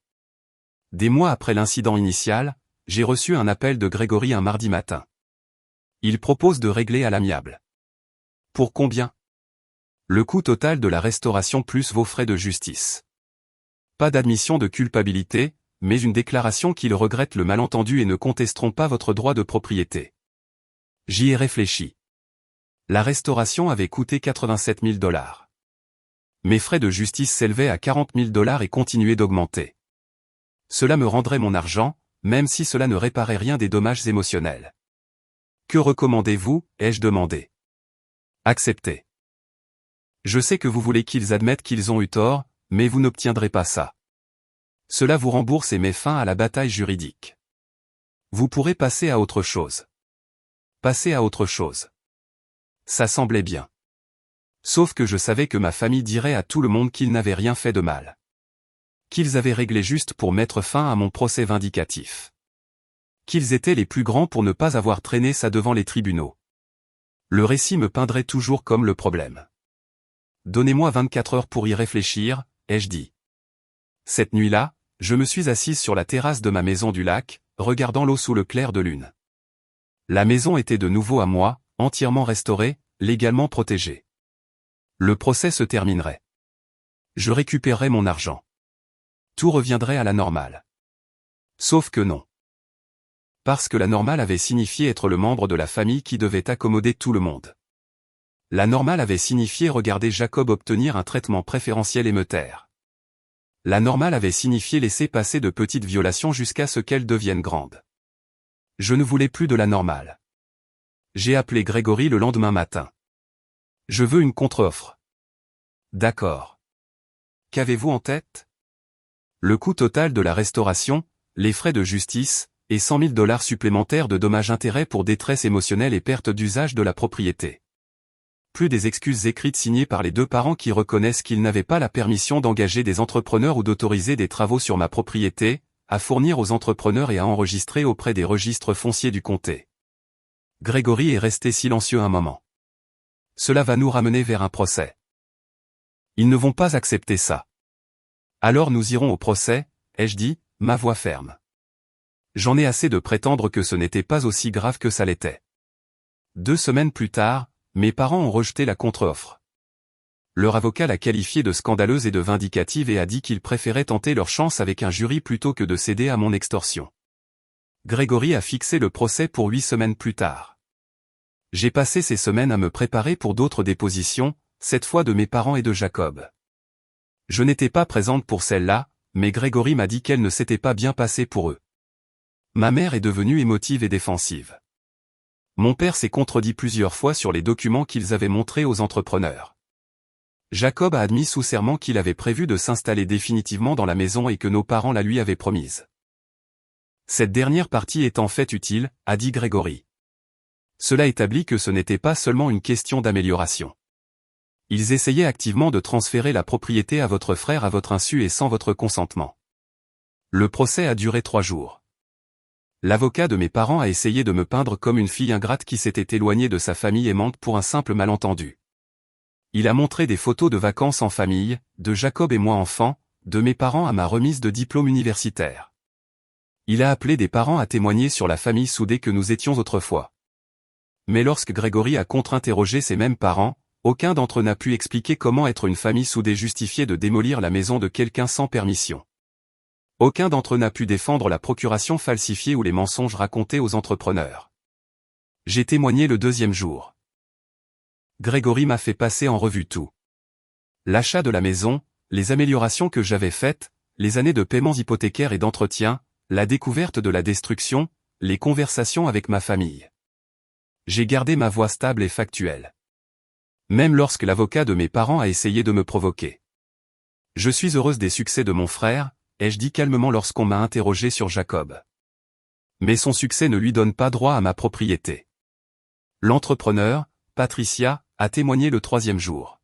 Des mois après l'incident initial, j'ai reçu un appel de Grégory un mardi matin. Il propose de régler à l'amiable. Pour combien? Le coût total de la restauration plus vos frais de justice. Pas d'admission de culpabilité, mais une déclaration qu'ils regrettent le malentendu et ne contesteront pas votre droit de propriété. J'y ai réfléchi. La restauration avait coûté $87 000. Mes frais de justice s'élevaient à $40 000 et continuaient d'augmenter. Cela me rendrait mon argent, même si cela ne réparait rien des dommages émotionnels. Que recommandez-vous, ai-je demandé. Acceptez. Je sais que vous voulez qu'ils admettent qu'ils ont eu tort, mais vous n'obtiendrez pas ça. Cela vous rembourse et met fin à la bataille juridique. Vous pourrez passer à autre chose. Passer à autre chose. Ça semblait bien. Sauf que je savais que ma famille dirait à tout le monde qu'ils n'avaient rien fait de mal. qu'ils avaient réglé juste pour mettre fin à mon procès vindicatif. Qu'ils étaient les plus grands pour ne pas avoir traîné ça devant les tribunaux. Le récit me peindrait toujours comme le problème. Donnez-moi 24 heures pour y réfléchir, ai-je dit. Cette nuit-là, je me suis assise sur la terrasse de ma maison du lac, regardant l'eau sous le clair de lune. La maison était de nouveau à moi, entièrement restaurée, légalement protégée. Le procès se terminerait. Je récupérerais mon argent. Tout reviendrait à la normale. Sauf que non. Parce que la normale avait signifié être le membre de la famille qui devait accommoder tout le monde. La normale avait signifié regarder Jacob obtenir un traitement préférentiel et me taire. La normale avait signifié laisser passer de petites violations jusqu'à ce qu'elles deviennent grandes. Je ne voulais plus de la normale. J'ai appelé Grégory le lendemain matin. Je veux une contre-offre. D'accord. Qu'avez-vous en tête? Le coût total de la restauration, les frais de justice, et 100 000 $ supplémentaires de dommages-intérêts pour détresse émotionnelle et perte d'usage de la propriété. Plus des excuses écrites signées par les deux parents qui reconnaissent qu'ils n'avaient pas la permission d'engager des entrepreneurs ou d'autoriser des travaux sur ma propriété, à fournir aux entrepreneurs et à enregistrer auprès des registres fonciers du comté. Grégory est resté silencieux un moment. Cela va nous ramener vers un procès. Ils ne vont pas accepter ça. Alors nous irons au procès, ai-je dit, ma voix ferme. J'en ai assez de prétendre que ce n'était pas aussi grave que ça l'était. 2 semaines plus tard, mes parents ont rejeté la contre-offre. Leur avocat l'a qualifiée de scandaleuse et de vindicative et a dit qu'ils préféraient tenter leur chance avec un jury plutôt que de céder à mon extorsion. Grégory a fixé le procès pour 8 semaines plus tard. J'ai passé ces semaines à me préparer pour d'autres dépositions, cette fois de mes parents et de Jacob. Je n'étais pas présente pour celle-là, mais Grégory m'a dit qu'elle ne s'était pas bien passée pour eux. Ma mère est devenue émotive et défensive. Mon père s'est contredit plusieurs fois sur les documents qu'ils avaient montrés aux entrepreneurs. Jacob a admis sous serment qu'il avait prévu de s'installer définitivement dans la maison et que nos parents la lui avaient promise. Cette dernière partie est en fait utile, a dit Grégory. Cela établit que ce n'était pas seulement une question d'amélioration. Ils essayaient activement de transférer la propriété à votre frère à votre insu et sans votre consentement. Le procès a duré 3 jours. L'avocat de mes parents a essayé de me peindre comme une fille ingrate qui s'était éloignée de sa famille aimante pour un simple malentendu. Il a montré des photos de vacances en famille, de Jacob et moi enfants, de mes parents à ma remise de diplôme universitaire. Il a appelé des parents à témoigner sur la famille soudée que nous étions autrefois. Mais lorsque Grégory a contre-interrogé ces mêmes parents, aucun d'entre eux n'a pu expliquer comment être une famille soudée justifiait de démolir la maison de quelqu'un sans permission. Aucun d'entre eux n'a pu défendre la procuration falsifiée ou les mensonges racontés aux entrepreneurs. J'ai témoigné le 2e jour. Grégory m'a fait passer en revue tout. L'achat de la maison, les améliorations que j'avais faites, les années de paiements hypothécaires et d'entretien, la découverte de la destruction, les conversations avec ma famille. J'ai gardé ma voix stable et factuelle. Même lorsque l'avocat de mes parents a essayé de me provoquer. Je suis heureuse des succès de mon frère, ai-je dit calmement lorsqu'on m'a interrogé sur Jacob. Mais son succès ne lui donne pas droit à ma propriété. L'entrepreneur, Patricia, a témoigné le 3e jour.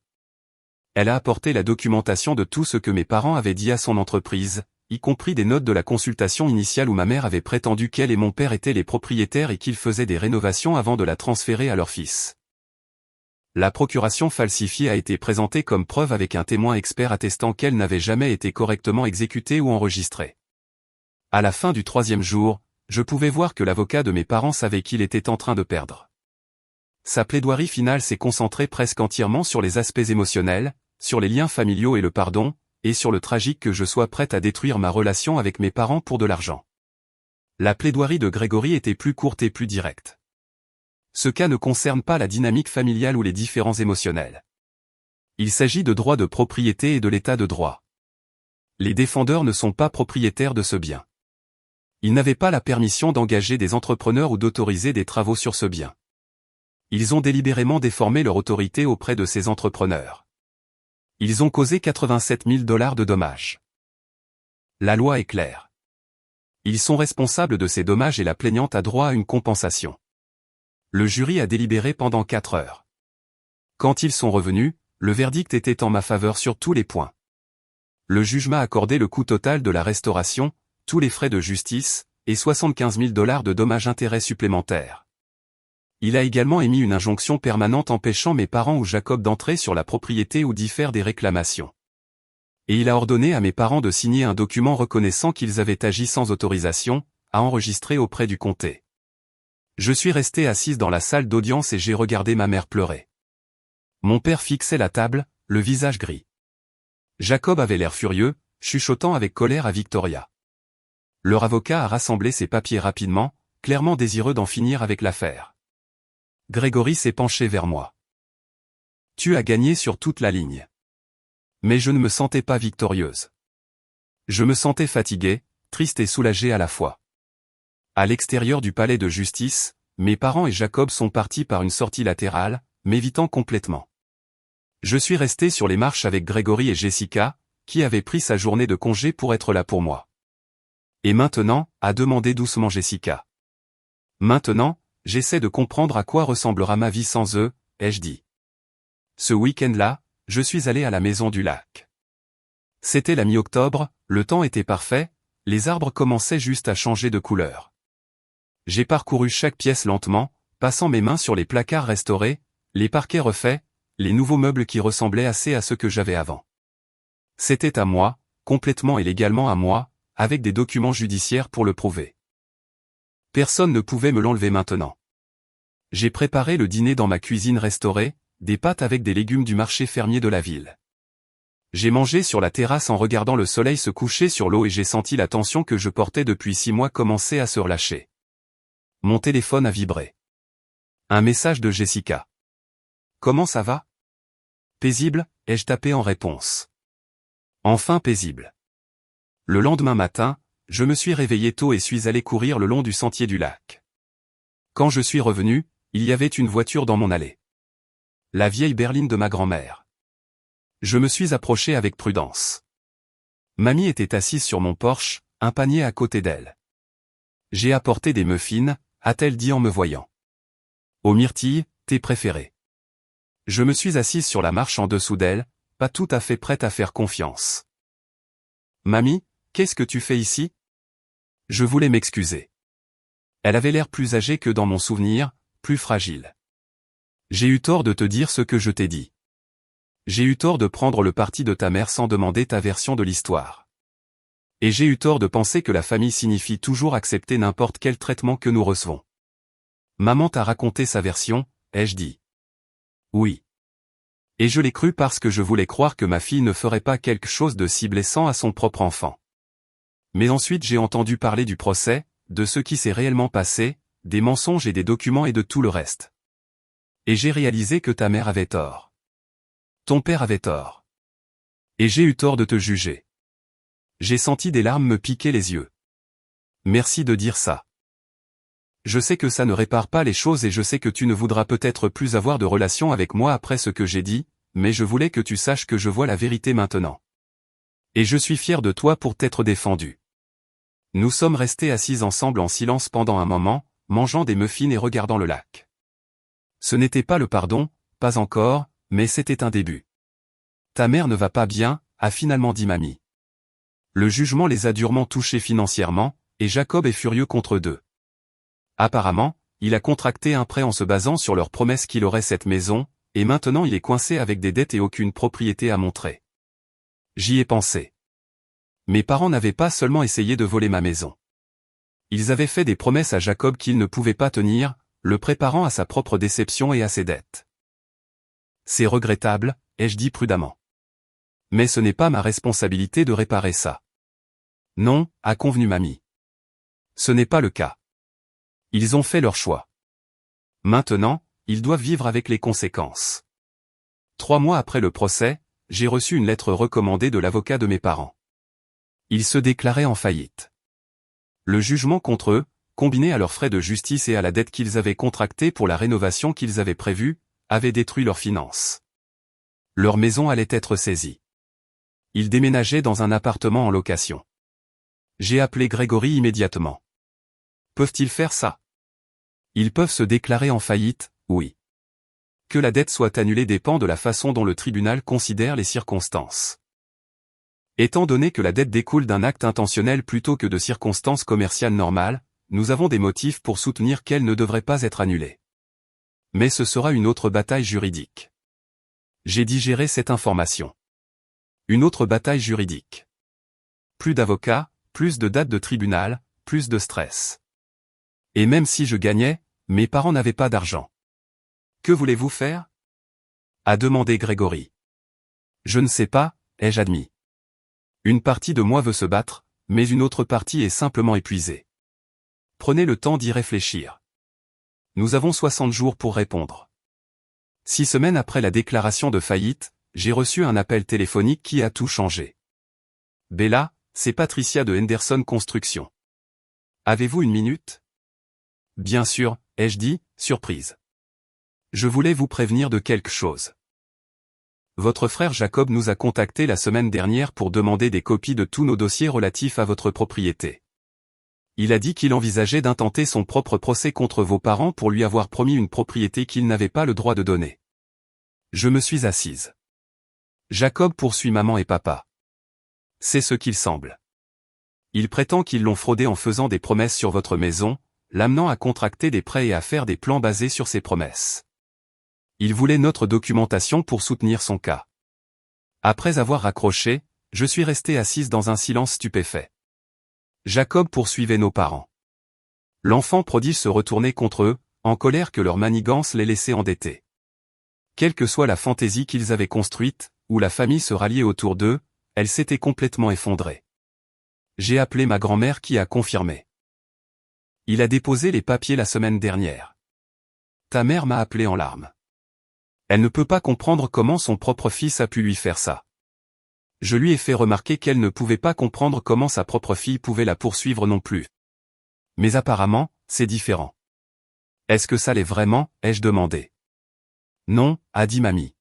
Elle a apporté la documentation de tout ce que mes parents avaient dit à son entreprise, y compris des notes de la consultation initiale où ma mère avait prétendu qu'elle et mon père étaient les propriétaires et qu'ils faisaient des rénovations avant de la transférer à leur fils. La procuration falsifiée a été présentée comme preuve avec un témoin expert attestant qu'elle n'avait jamais été correctement exécutée ou enregistrée. À la fin du 3e jour, je pouvais voir que l'avocat de mes parents savait qu'il était en train de perdre. Sa plaidoirie finale s'est concentrée presque entièrement sur les aspects émotionnels, sur les liens familiaux et le pardon, et sur le tragique que je sois prête à détruire ma relation avec mes parents pour de l'argent. La plaidoirie de Grégory était plus courte et plus directe. Ce cas ne concerne pas la dynamique familiale ou les différends émotionnels. Il s'agit de droit de propriété et de l'état de droit. Les défendeurs ne sont pas propriétaires de ce bien. Ils n'avaient pas la permission d'engager des entrepreneurs ou d'autoriser des travaux sur ce bien. Ils ont délibérément déformé leur autorité auprès de ces entrepreneurs. Ils ont causé 87 000 $ de dommages. La loi est claire. Ils sont responsables de ces dommages et la plaignante a droit à une compensation. Le jury a délibéré pendant 4 heures. Quand ils sont revenus, le verdict était en ma faveur sur tous les points. le juge m'a accordé le coût total de la restauration, tous les frais de justice, et 75 000 $ de dommages-intérêts supplémentaires. Il a également émis une injonction permanente empêchant mes parents ou Jacob d'entrer sur la propriété ou d'y faire des réclamations. Et il a ordonné à mes parents de signer un document reconnaissant qu'ils avaient agi sans autorisation, à enregistrer auprès du comté. Je suis restée assise dans la salle d'audience et j'ai regardé ma mère pleurer. Mon père fixait la table, le visage gris. Jacob avait l'air furieux, chuchotant avec colère à Victoria. Leur avocat a rassemblé ses papiers rapidement, clairement désireux d'en finir avec l'affaire. Grégory s'est penché vers moi. Tu as gagné sur toute la ligne. Mais je ne me sentais pas victorieuse. Je me sentais fatiguée, triste et soulagée à la fois. À l'extérieur du palais de justice, mes parents et Jacob sont partis par une sortie latérale, m'évitant complètement. Je suis resté sur les marches avec Grégory et Jessica, qui avait pris sa journée de congé pour être là pour moi. Et maintenant, a demandé doucement Jessica. Maintenant, j'essaie de comprendre à quoi ressemblera ma vie sans eux, ai-je dit. Ce week-end-là, je suis allé à la maison du lac. C'était la mi-octobre, le temps était parfait, les arbres commençaient juste à changer de couleur. J'ai parcouru chaque pièce lentement, passant mes mains sur les placards restaurés, les parquets refaits, les nouveaux meubles qui ressemblaient assez à ceux que j'avais avant. C'était à moi, complètement et légalement à moi, avec des documents judiciaires pour le prouver. Personne ne pouvait me l'enlever maintenant. J'ai préparé le dîner dans ma cuisine restaurée, des pâtes avec des légumes du marché fermier de la ville. J'ai mangé sur la terrasse en regardant le soleil se coucher sur l'eau et j'ai senti la tension que je portais depuis 6 mois commencer à se relâcher. Mon téléphone a vibré. Un message de Jessica. Comment ça va? Paisible, ai-je tapé en réponse. Enfin paisible. Le lendemain matin, je me suis réveillé tôt et suis allé courir le long du sentier du lac. Quand je suis revenu, il y avait une voiture dans mon allée. La vieille berline de ma grand-mère. Je me suis approché avec prudence. Mamie était assise sur mon porche, un panier à côté d'elle. J'ai apporté des muffins, a-t-elle dit en me voyant. Aux myrtilles, tes préférés. Je me suis assise sur la marche en dessous d'elle, pas tout à fait prête à faire confiance. Mamie, qu'est-ce que tu fais ici? Je voulais m'excuser. Elle avait l'air plus âgée que dans mon souvenir, plus fragile. J'ai eu tort de te dire ce que je t'ai dit. J'ai eu tort de prendre le parti de ta mère sans demander ta version de l'histoire. Et j'ai eu tort de penser que la famille signifie toujours accepter n'importe quel traitement que nous recevons. Maman t'a raconté sa version, ai-je dit. Oui. Et je l'ai cru parce que je voulais croire que ma fille ne ferait pas quelque chose de si blessant à son propre enfant. Mais ensuite j'ai entendu parler du procès, de ce qui s'est réellement passé, des mensonges et des documents et de tout le reste. Et j'ai réalisé que ta mère avait tort. Ton père avait tort. Et j'ai eu tort de te juger. J'ai senti des larmes me piquer les yeux. Merci de dire ça. Je sais que ça ne répare pas les choses et je sais que tu ne voudras peut-être plus avoir de relation avec moi après ce que j'ai dit, mais je voulais que tu saches que je vois la vérité maintenant. Et je suis fier de toi pour t'être défendu. Nous sommes restés assis ensemble en silence pendant un moment, mangeant des muffins et regardant le lac. Ce n'était pas le pardon, pas encore, mais c'était un début. Ta mère ne va pas bien, a finalement dit mamie. Le jugement les a durement touchés financièrement, et Jacob est furieux contre eux deux. Apparemment, il a contracté un prêt en se basant sur leur promesse qu'il aurait cette maison, et maintenant il est coincé avec des dettes et aucune propriété à montrer. J'y ai pensé. Mes parents n'avaient pas seulement essayé de voler ma maison. Ils avaient fait des promesses à Jacob qu'ils ne pouvaient pas tenir, le préparant à sa propre déception et à ses dettes. C'est regrettable, ai-je dit prudemment. Mais ce n'est pas ma responsabilité de réparer ça. Non, a convenu mamie. Ce n'est pas le cas. Ils ont fait leur choix. Maintenant, ils doivent vivre avec les conséquences. 3 mois après le procès, j'ai reçu une lettre recommandée de l'avocat de mes parents. Ils se déclaraient en faillite. Le jugement contre eux, combiné à leurs frais de justice et à la dette qu'ils avaient contractée pour la rénovation qu'ils avaient prévue, avait détruit leurs finances. Leur maison allait être saisie. Ils déménageaient dans un appartement en location. J'ai appelé Grégory immédiatement. Peuvent-ils faire ça? Ils peuvent se déclarer en faillite, oui. Que la dette soit annulée dépend de la façon dont le tribunal considère les circonstances. Étant donné que la dette découle d'un acte intentionnel plutôt que de circonstances commerciales normales, nous avons des motifs pour soutenir qu'elle ne devrait pas être annulée. Mais ce sera une autre bataille juridique. J'ai digéré cette information. Une autre bataille juridique. Plus d'avocats, plus de dates de tribunal, plus de stress. Et même si je gagnais, mes parents n'avaient pas d'argent. Que voulez-vous faire? A demandé Grégory. Je ne sais pas, ai-je admis. Une partie de moi veut se battre, mais une autre partie est simplement épuisée. Prenez le temps d'y réfléchir. Nous avons 60 jours pour répondre. 6 semaines après la déclaration de faillite, j'ai reçu un appel téléphonique qui a tout changé. Bella, c'est Patricia de Henderson Construction. Avez-vous une minute? Bien sûr, ai-je dit, surprise. Je voulais vous prévenir de quelque chose. Votre frère Jacob nous a contactés la semaine dernière pour demander des copies de tous nos dossiers relatifs à votre propriété. Il a dit qu'il envisageait d'intenter son propre procès contre vos parents pour lui avoir promis une propriété qu'il n'avait pas le droit de donner. Je me suis assise. Jacob poursuit maman et papa. C'est ce qu'il semble. Il prétend qu'ils l'ont fraudé en faisant des promesses sur votre maison, l'amenant à contracter des prêts et à faire des plans basés sur ces promesses. Il voulait notre documentation pour soutenir son cas. Après avoir raccroché, je suis restée assise dans un silence stupéfait. Jacob poursuivait nos parents. L'enfant prodige se retournait contre eux, en colère que leur manigance les laissait endettés. Quelle que soit la fantaisie qu'ils avaient construite, ou la famille se ralliait autour d'eux, elle s'était complètement effondrée. J'ai appelé ma grand-mère qui a confirmé. Il a déposé les papiers la semaine dernière. Ta mère m'a appelé en larmes. Elle ne peut pas comprendre comment son propre fils a pu lui faire ça. Je lui ai fait remarquer qu'elle ne pouvait pas comprendre comment sa propre fille pouvait la poursuivre non plus. Mais apparemment, c'est différent. Est-ce que ça l'est vraiment, ai-je demandé. Non, a dit mamie.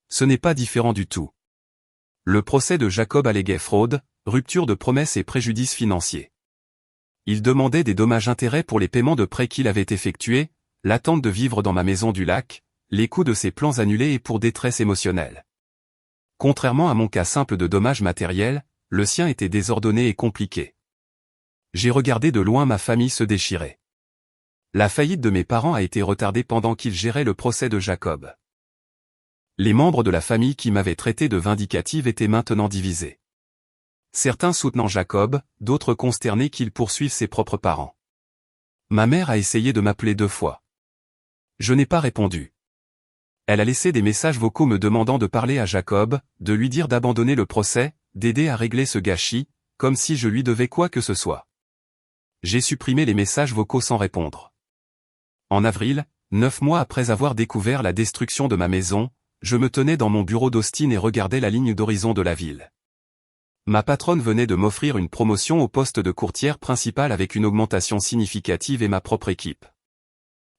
Ce n'est pas différent du tout. Le procès de Jacob alléguait fraude, rupture de promesses et préjudice financier. Il demandait des dommages-intérêts pour les paiements de prêts qu'il avait effectués, l'attente de vivre dans ma maison du lac, les coûts de ses plans annulés et pour détresse émotionnelle. Contrairement à mon cas simple de dommages matériels, le sien était désordonné et compliqué. J'ai regardé de loin ma famille se déchirer. La faillite de mes parents a été retardée pendant qu'ils géraient le procès de Jacob. Les membres de la famille qui m'avaient traité de vindicative étaient maintenant divisés. Certains soutenant Jacob, d'autres consternés qu'il poursuive ses propres parents. Ma mère a essayé de m'appeler 2 fois. Je n'ai pas répondu. Elle a laissé des messages vocaux me demandant de parler à Jacob, de lui dire d'abandonner le procès, d'aider à régler ce gâchis, comme si je lui devais quoi que ce soit. J'ai supprimé les messages vocaux sans répondre. En avril, 9 mois après avoir découvert la destruction de ma maison, je me tenais dans mon bureau d'Austin et regardais la ligne d'horizon de la ville. Ma patronne venait de m'offrir une promotion au poste de courtière principale avec une augmentation significative et ma propre équipe.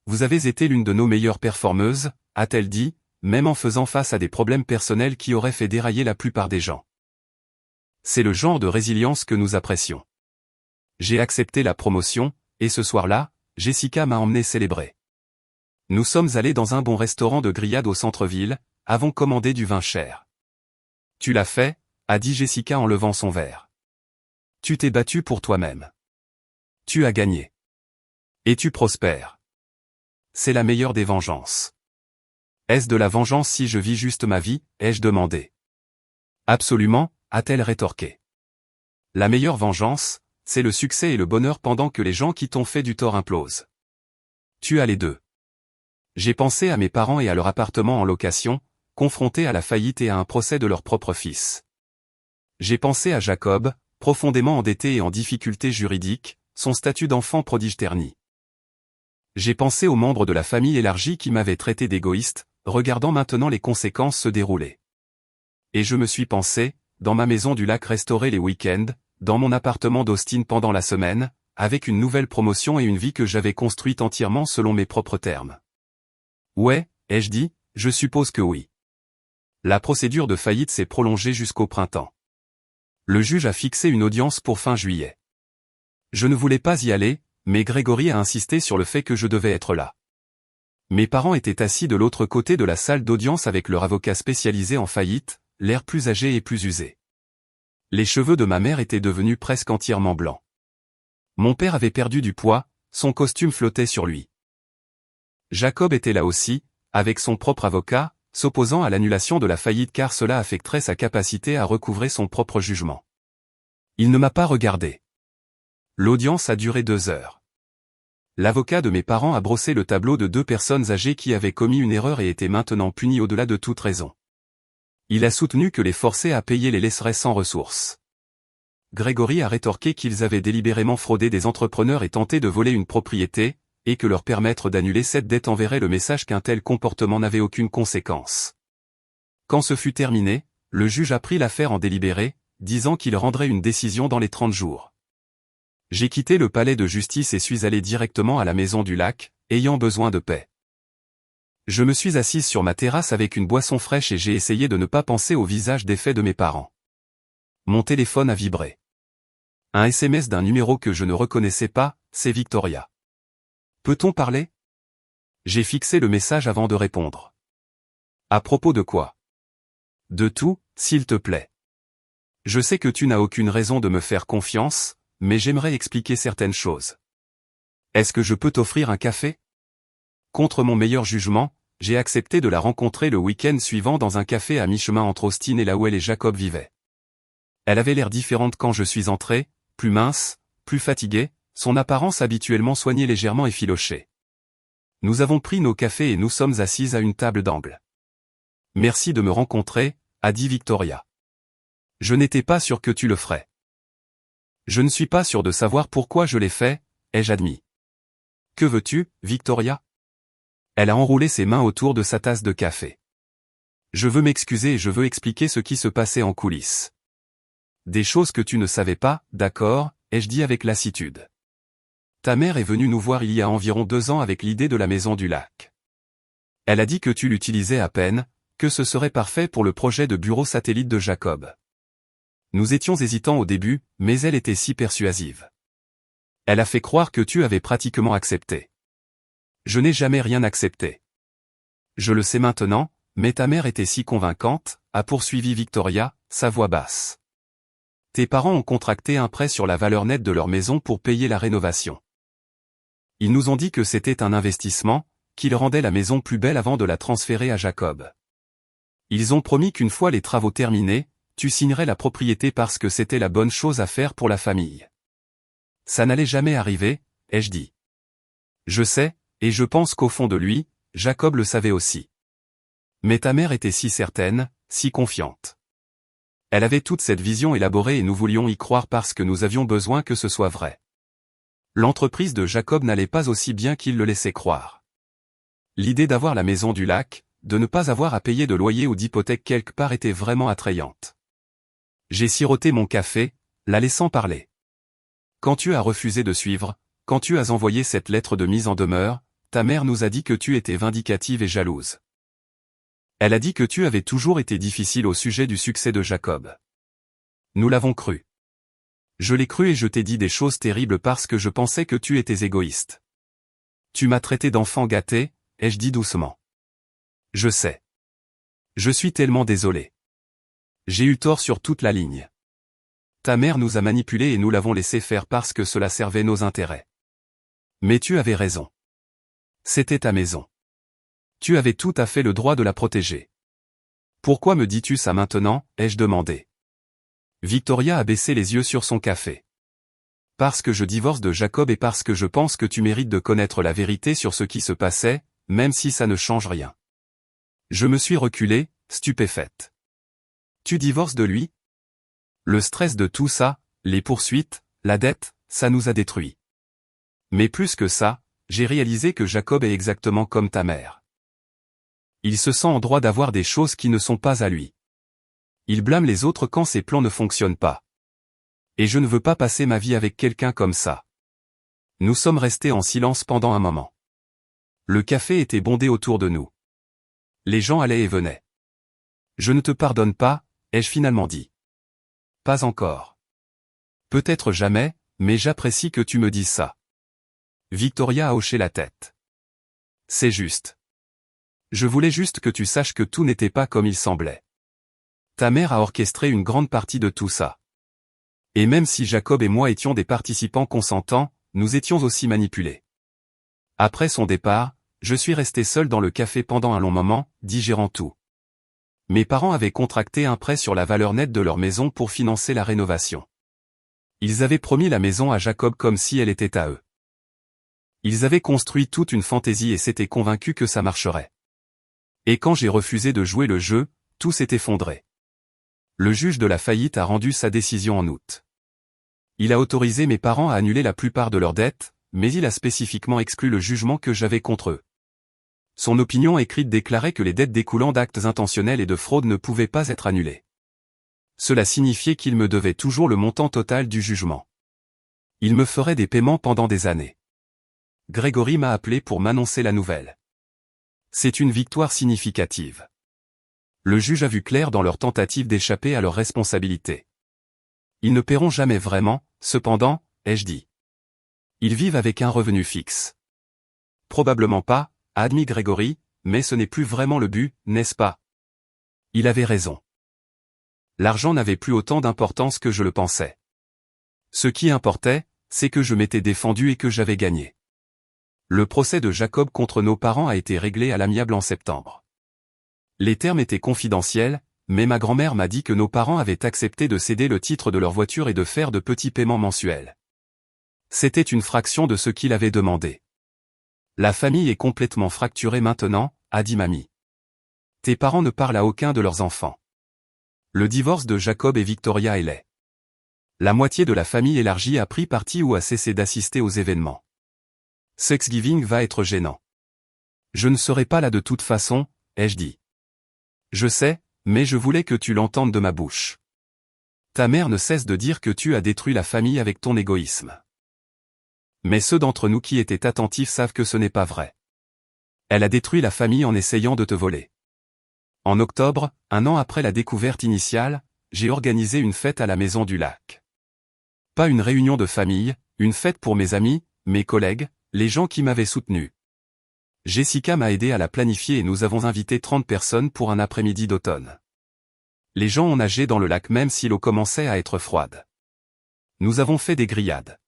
Vous avez été l'une de nos meilleures performeuses, a-t-elle dit, même en faisant face à des problèmes personnels qui auraient fait dérailler la plupart des gens. C'est le genre de résilience que nous apprécions. J'ai accepté la promotion, et ce soir-là, Jessica m'a emmené célébrer. Nous sommes allés dans un bon restaurant de grillade au centre-ville, avons commandé du vin cher. Tu l'as fait, a dit Jessica en levant son verre. Tu t'es battu pour toi-même. Tu as gagné. Et tu prospères. C'est la meilleure des vengeances. Est-ce de la vengeance si je vis juste ma vie, ai-je demandé. Absolument, a-t-elle rétorqué. La meilleure vengeance, c'est le succès et le bonheur pendant que les gens qui t'ont fait du tort implosent. Tu as les deux. J'ai pensé à mes parents et à leur appartement en location, confrontés à la faillite et à un procès de leur propre fils. J'ai pensé à Jacob, profondément endetté et en difficulté juridique, son statut d'enfant prodige terni. J'ai pensé aux membres de la famille élargie qui m'avaient traité d'égoïste, regardant maintenant les conséquences se dérouler. Et je me suis pensé, dans ma maison du lac restaurée les week-ends, dans mon appartement d'Austin pendant la semaine, avec une nouvelle promotion et une vie que j'avais construite entièrement selon mes propres termes. Ouais, ai-je dit, je suppose que oui. La procédure de faillite s'est prolongée jusqu'au printemps. Le juge a fixé une audience pour fin juillet. Je ne voulais pas y aller, mais Grégory a insisté sur le fait que je devais être là. Mes parents étaient assis de l'autre côté de la salle d'audience avec leur avocat spécialisé en faillite, l'air plus âgé et plus usé. Les cheveux de ma mère étaient devenus presque entièrement blancs. Mon père avait perdu du poids, son costume flottait sur lui. Jacob était là aussi, avec son propre avocat, s'opposant à l'annulation de la faillite car cela affecterait sa capacité à recouvrer son propre jugement. Il ne m'a pas regardé. L'audience a duré 2 heures. L'avocat de mes parents a brossé le tableau de 2 personnes âgées qui avaient commis une erreur et étaient maintenant punies au-delà de toute raison. Il a soutenu que les forcer à payer les laisserait sans ressources. Grégory a rétorqué qu'ils avaient délibérément fraudé des entrepreneurs et tenté de voler une propriété, et que leur permettre d'annuler cette dette enverrait le message qu'un tel comportement n'avait aucune conséquence. Quand ce fut terminé, le juge a pris l'affaire en délibéré, disant qu'il rendrait une décision dans les 30 jours. J'ai quitté le palais de justice et suis allé directement à la maison du lac, ayant besoin de paix. Je me suis assise sur ma terrasse avec une boisson fraîche et j'ai essayé de ne pas penser au visage défait de mes parents. Mon téléphone a vibré. Un SMS d'un numéro que je ne reconnaissais pas, c'est Victoria. Peut-on parler? J'ai fixé le message avant de répondre. À propos de quoi? De tout, s'il te plaît. Je sais que tu n'as aucune raison de me faire confiance, mais j'aimerais expliquer certaines choses. Est-ce que je peux t'offrir un café? Contre mon meilleur jugement, j'ai accepté de la rencontrer le week-end suivant dans un café à mi-chemin entre Austin et là où elle et Jacob vivaient. Elle avait l'air différente quand je suis entré, plus mince, plus fatiguée, son apparence habituellement soignée légèrement effilochée. Nous avons pris nos cafés et nous sommes assises à une table d'angle. Merci de me rencontrer, a dit Victoria. Je n'étais pas sûr que tu le ferais. Je ne suis pas sûr de savoir pourquoi je l'ai fait, ai-je admis. Que veux-tu, Victoria? Elle a enroulé ses mains autour de sa tasse de café. Je veux m'excuser et je veux expliquer ce qui se passait en coulisses. Des choses que tu ne savais pas, d'accord, ai-je dit avec lassitude. Ta mère est venue nous voir il y a environ 2 ans avec l'idée de la maison du lac. Elle a dit que tu l'utilisais à peine, que ce serait parfait pour le projet de bureau satellite de Jacob. Nous étions hésitants au début, mais elle était si persuasive. Elle a fait croire que tu avais pratiquement accepté. Je n'ai jamais rien accepté. Je le sais maintenant, mais ta mère était si convaincante, a poursuivi Victoria, sa voix basse. Tes parents ont contracté un prêt sur la valeur nette de leur maison pour payer la rénovation. Ils nous ont dit que c'était un investissement, qu'ils rendaient la maison plus belle avant de la transférer à Jacob. Ils ont promis qu'une fois les travaux terminés, tu signerais la propriété parce que c'était la bonne chose à faire pour la famille. Ça n'allait jamais arriver, ai-je dit. Je sais, et je pense qu'au fond de lui, Jacob le savait aussi. Mais ta mère était si certaine, si confiante. Elle avait toute cette vision élaborée et nous voulions y croire parce que nous avions besoin que ce soit vrai. L'entreprise de Jacob n'allait pas aussi bien qu'il le laissait croire. L'idée d'avoir la maison du lac, de ne pas avoir à payer de loyer ou d'hypothèque quelque part était vraiment attrayante. J'ai siroté mon café, la laissant parler. Quand tu as refusé de suivre, quand tu as envoyé cette lettre de mise en demeure, ta mère nous a dit que tu étais vindicative et jalouse. Elle a dit que tu avais toujours été difficile au sujet du succès de Jacob. Nous l'avons cru. Je l'ai cru et je t'ai dit des choses terribles parce que je pensais que tu étais égoïste. Tu m'as traité d'enfant gâté, ai-je dit doucement. Je sais. Je suis tellement désolé. J'ai eu tort sur toute la ligne. Ta mère nous a manipulés et nous l'avons laissé faire parce que cela servait nos intérêts. Mais tu avais raison. C'était ta maison. Tu avais tout à fait le droit de la protéger. Pourquoi me dis-tu ça maintenant, ai-je demandé. Victoria a baissé les yeux sur son café. Parce que je divorce de Jacob et parce que je pense que tu mérites de connaître la vérité sur ce qui se passait, même si ça ne change rien. Je me suis reculé, stupéfaite. Tu divorces de lui? Le stress de tout ça, les poursuites, la dette, ça nous a détruits. Mais plus que ça, j'ai réalisé que Jacob est exactement comme ta mère. Il se sent en droit d'avoir des choses qui ne sont pas à lui. Il blâme les autres quand ses plans ne fonctionnent pas. Et je ne veux pas passer ma vie avec quelqu'un comme ça. Nous sommes restés en silence pendant un moment. Le café était bondé autour de nous. Les gens allaient et venaient. Je ne te pardonne pas, ai-je finalement dit. Pas encore. Peut-être jamais, mais j'apprécie que tu me dises ça. Victoria a hoché la tête. C'est juste. Je voulais juste que tu saches que tout n'était pas comme il semblait. Ta mère a orchestré une grande partie de tout ça. Et même si Jacob et moi étions des participants consentants, nous étions aussi manipulés. Après son départ, je suis resté seul dans le café pendant un long moment, digérant tout. Mes parents avaient contracté un prêt sur la valeur nette de leur maison pour financer la rénovation. Ils avaient promis la maison à Jacob comme si elle était à eux. Ils avaient construit toute une fantaisie et s'étaient convaincus que ça marcherait. Et quand j'ai refusé de jouer le jeu, tout s'est effondré. Le juge de la faillite a rendu sa décision en août. Il a autorisé mes parents à annuler la plupart de leurs dettes, mais il a spécifiquement exclu le jugement que j'avais contre eux. Son opinion écrite déclarait que les dettes découlant d'actes intentionnels et de fraude ne pouvaient pas être annulées. Cela signifiait qu'il me devait toujours le montant total du jugement. Il me ferait des paiements pendant des années. Grégory m'a appelé pour m'annoncer la nouvelle. C'est une victoire significative. Le juge a vu clair dans leur tentative d'échapper à leurs responsabilités. Ils ne paieront jamais vraiment, cependant, ai-je dit. Ils vivent avec un revenu fixe. Probablement pas, a admis Grégory, mais ce n'est plus vraiment le but, n'est-ce pas? Il avait raison. L'argent n'avait plus autant d'importance que je le pensais. Ce qui importait, c'est que je m'étais défendu et que j'avais gagné. Le procès de Jacob contre nos parents a été réglé à l'amiable en septembre. Les termes étaient confidentiels, mais ma grand-mère m'a dit que nos parents avaient accepté de céder le titre de leur voiture et de faire de petits paiements mensuels. C'était une fraction de ce qu'il avait demandé. La famille est complètement fracturée maintenant, a dit mamie. Tes parents ne parlent à aucun de leurs enfants. Le divorce de Jacob et Victoria est laid. La moitié de la famille élargie a pris parti ou a cessé d'assister aux événements. Thanksgiving va être gênant. Je ne serai pas là de toute façon, ai-je dit. Je sais, mais je voulais que tu l'entendes de ma bouche. Ta mère ne cesse de dire que tu as détruit la famille avec ton égoïsme. Mais ceux d'entre nous qui étaient attentifs savent que ce n'est pas vrai. Elle a détruit la famille en essayant de te voler. En octobre, un an après la découverte initiale, j'ai organisé une fête à la Maison du Lac. Pas une réunion de famille, une fête pour mes amis, mes collègues, les gens qui m'avaient soutenu. Jessica m'a aidé à la planifier et nous avons invité 30 personnes pour un après-midi d'automne. Les gens ont nagé dans le lac même si l'eau commençait à être froide. Nous avons fait des grillades.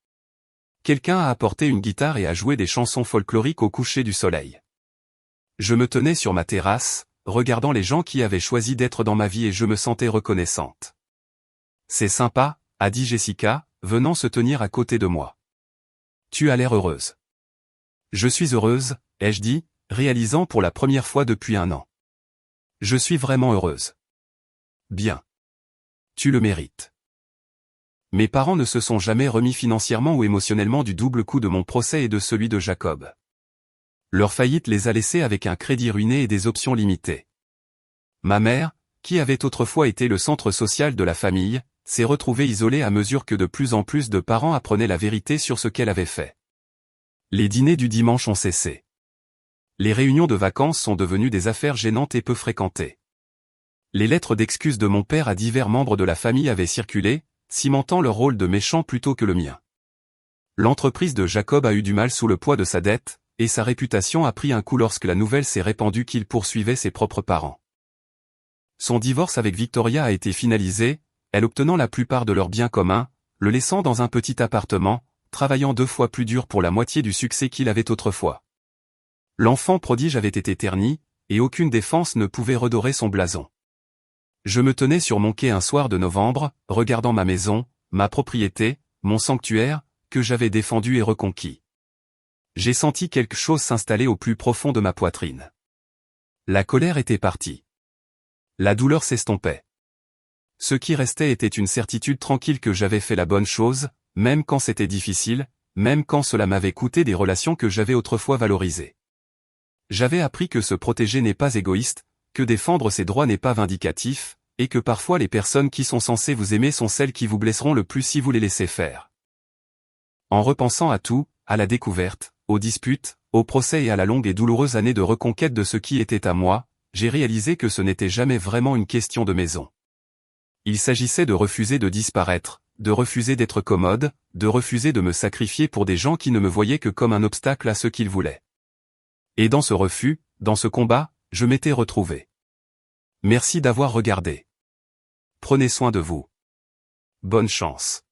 Quelqu'un a apporté une guitare et a joué des chansons folkloriques au coucher du soleil. Je me tenais sur ma terrasse, regardant les gens qui avaient choisi d'être dans ma vie et je me sentais reconnaissante. C'est sympa, a dit Jessica, venant se tenir à côté de moi. Tu as l'air heureuse. Je suis heureuse, ai-je dit, réalisant pour la première fois depuis un an. Je suis vraiment heureuse. Bien. Tu le mérites. Mes parents ne se sont jamais remis financièrement ou émotionnellement du double coup de mon procès et de celui de Jacob. Leur faillite les a laissés avec un crédit ruiné et des options limitées. Ma mère, qui avait autrefois été le centre social de la famille, s'est retrouvée isolée à mesure que de plus en plus de parents apprenaient la vérité sur ce qu'elle avait fait. Les dîners du dimanche ont cessé. Les réunions de vacances sont devenues des affaires gênantes et peu fréquentées. Les lettres d'excuses de mon père à divers membres de la famille avaient circulé, cimentant leur rôle de méchant plutôt que le mien. L'entreprise de Jacob a eu du mal sous le poids de sa dette, et sa réputation a pris un coup lorsque la nouvelle s'est répandue qu'il poursuivait ses propres parents. Son divorce avec Victoria a été finalisé, elle obtenant la plupart de leurs biens communs, le laissant dans un petit appartement, travaillant 2 fois plus dur pour la moitié du succès qu'il avait autrefois. L'enfant prodige avait été terni, et aucune défense ne pouvait redorer son blason. Je me tenais sur mon quai un soir de novembre, regardant ma maison, ma propriété, mon sanctuaire, que j'avais défendu et reconquis. J'ai senti quelque chose s'installer au plus profond de ma poitrine. La colère était partie. La douleur s'estompait. Ce qui restait était une certitude tranquille que j'avais fait la bonne chose, même quand c'était difficile, même quand cela m'avait coûté des relations que j'avais autrefois valorisées. J'avais appris que se protéger n'est pas égoïste, que défendre ses droits n'est pas vindicatif, et que parfois les personnes qui sont censées vous aimer sont celles qui vous blesseront le plus si vous les laissez faire. En repensant à tout, à la découverte, aux disputes, au procès et à la longue et douloureuse année de reconquête de ce qui était à moi, j'ai réalisé que ce n'était jamais vraiment une question de maison. Il s'agissait de refuser de disparaître, de refuser d'être commode, de refuser de me sacrifier pour des gens qui ne me voyaient que comme un obstacle à ce qu'ils voulaient. Et dans ce refus, dans ce combat, je m'étais retrouvé. Merci d'avoir regardé. Prenez soin de vous. Bonne chance.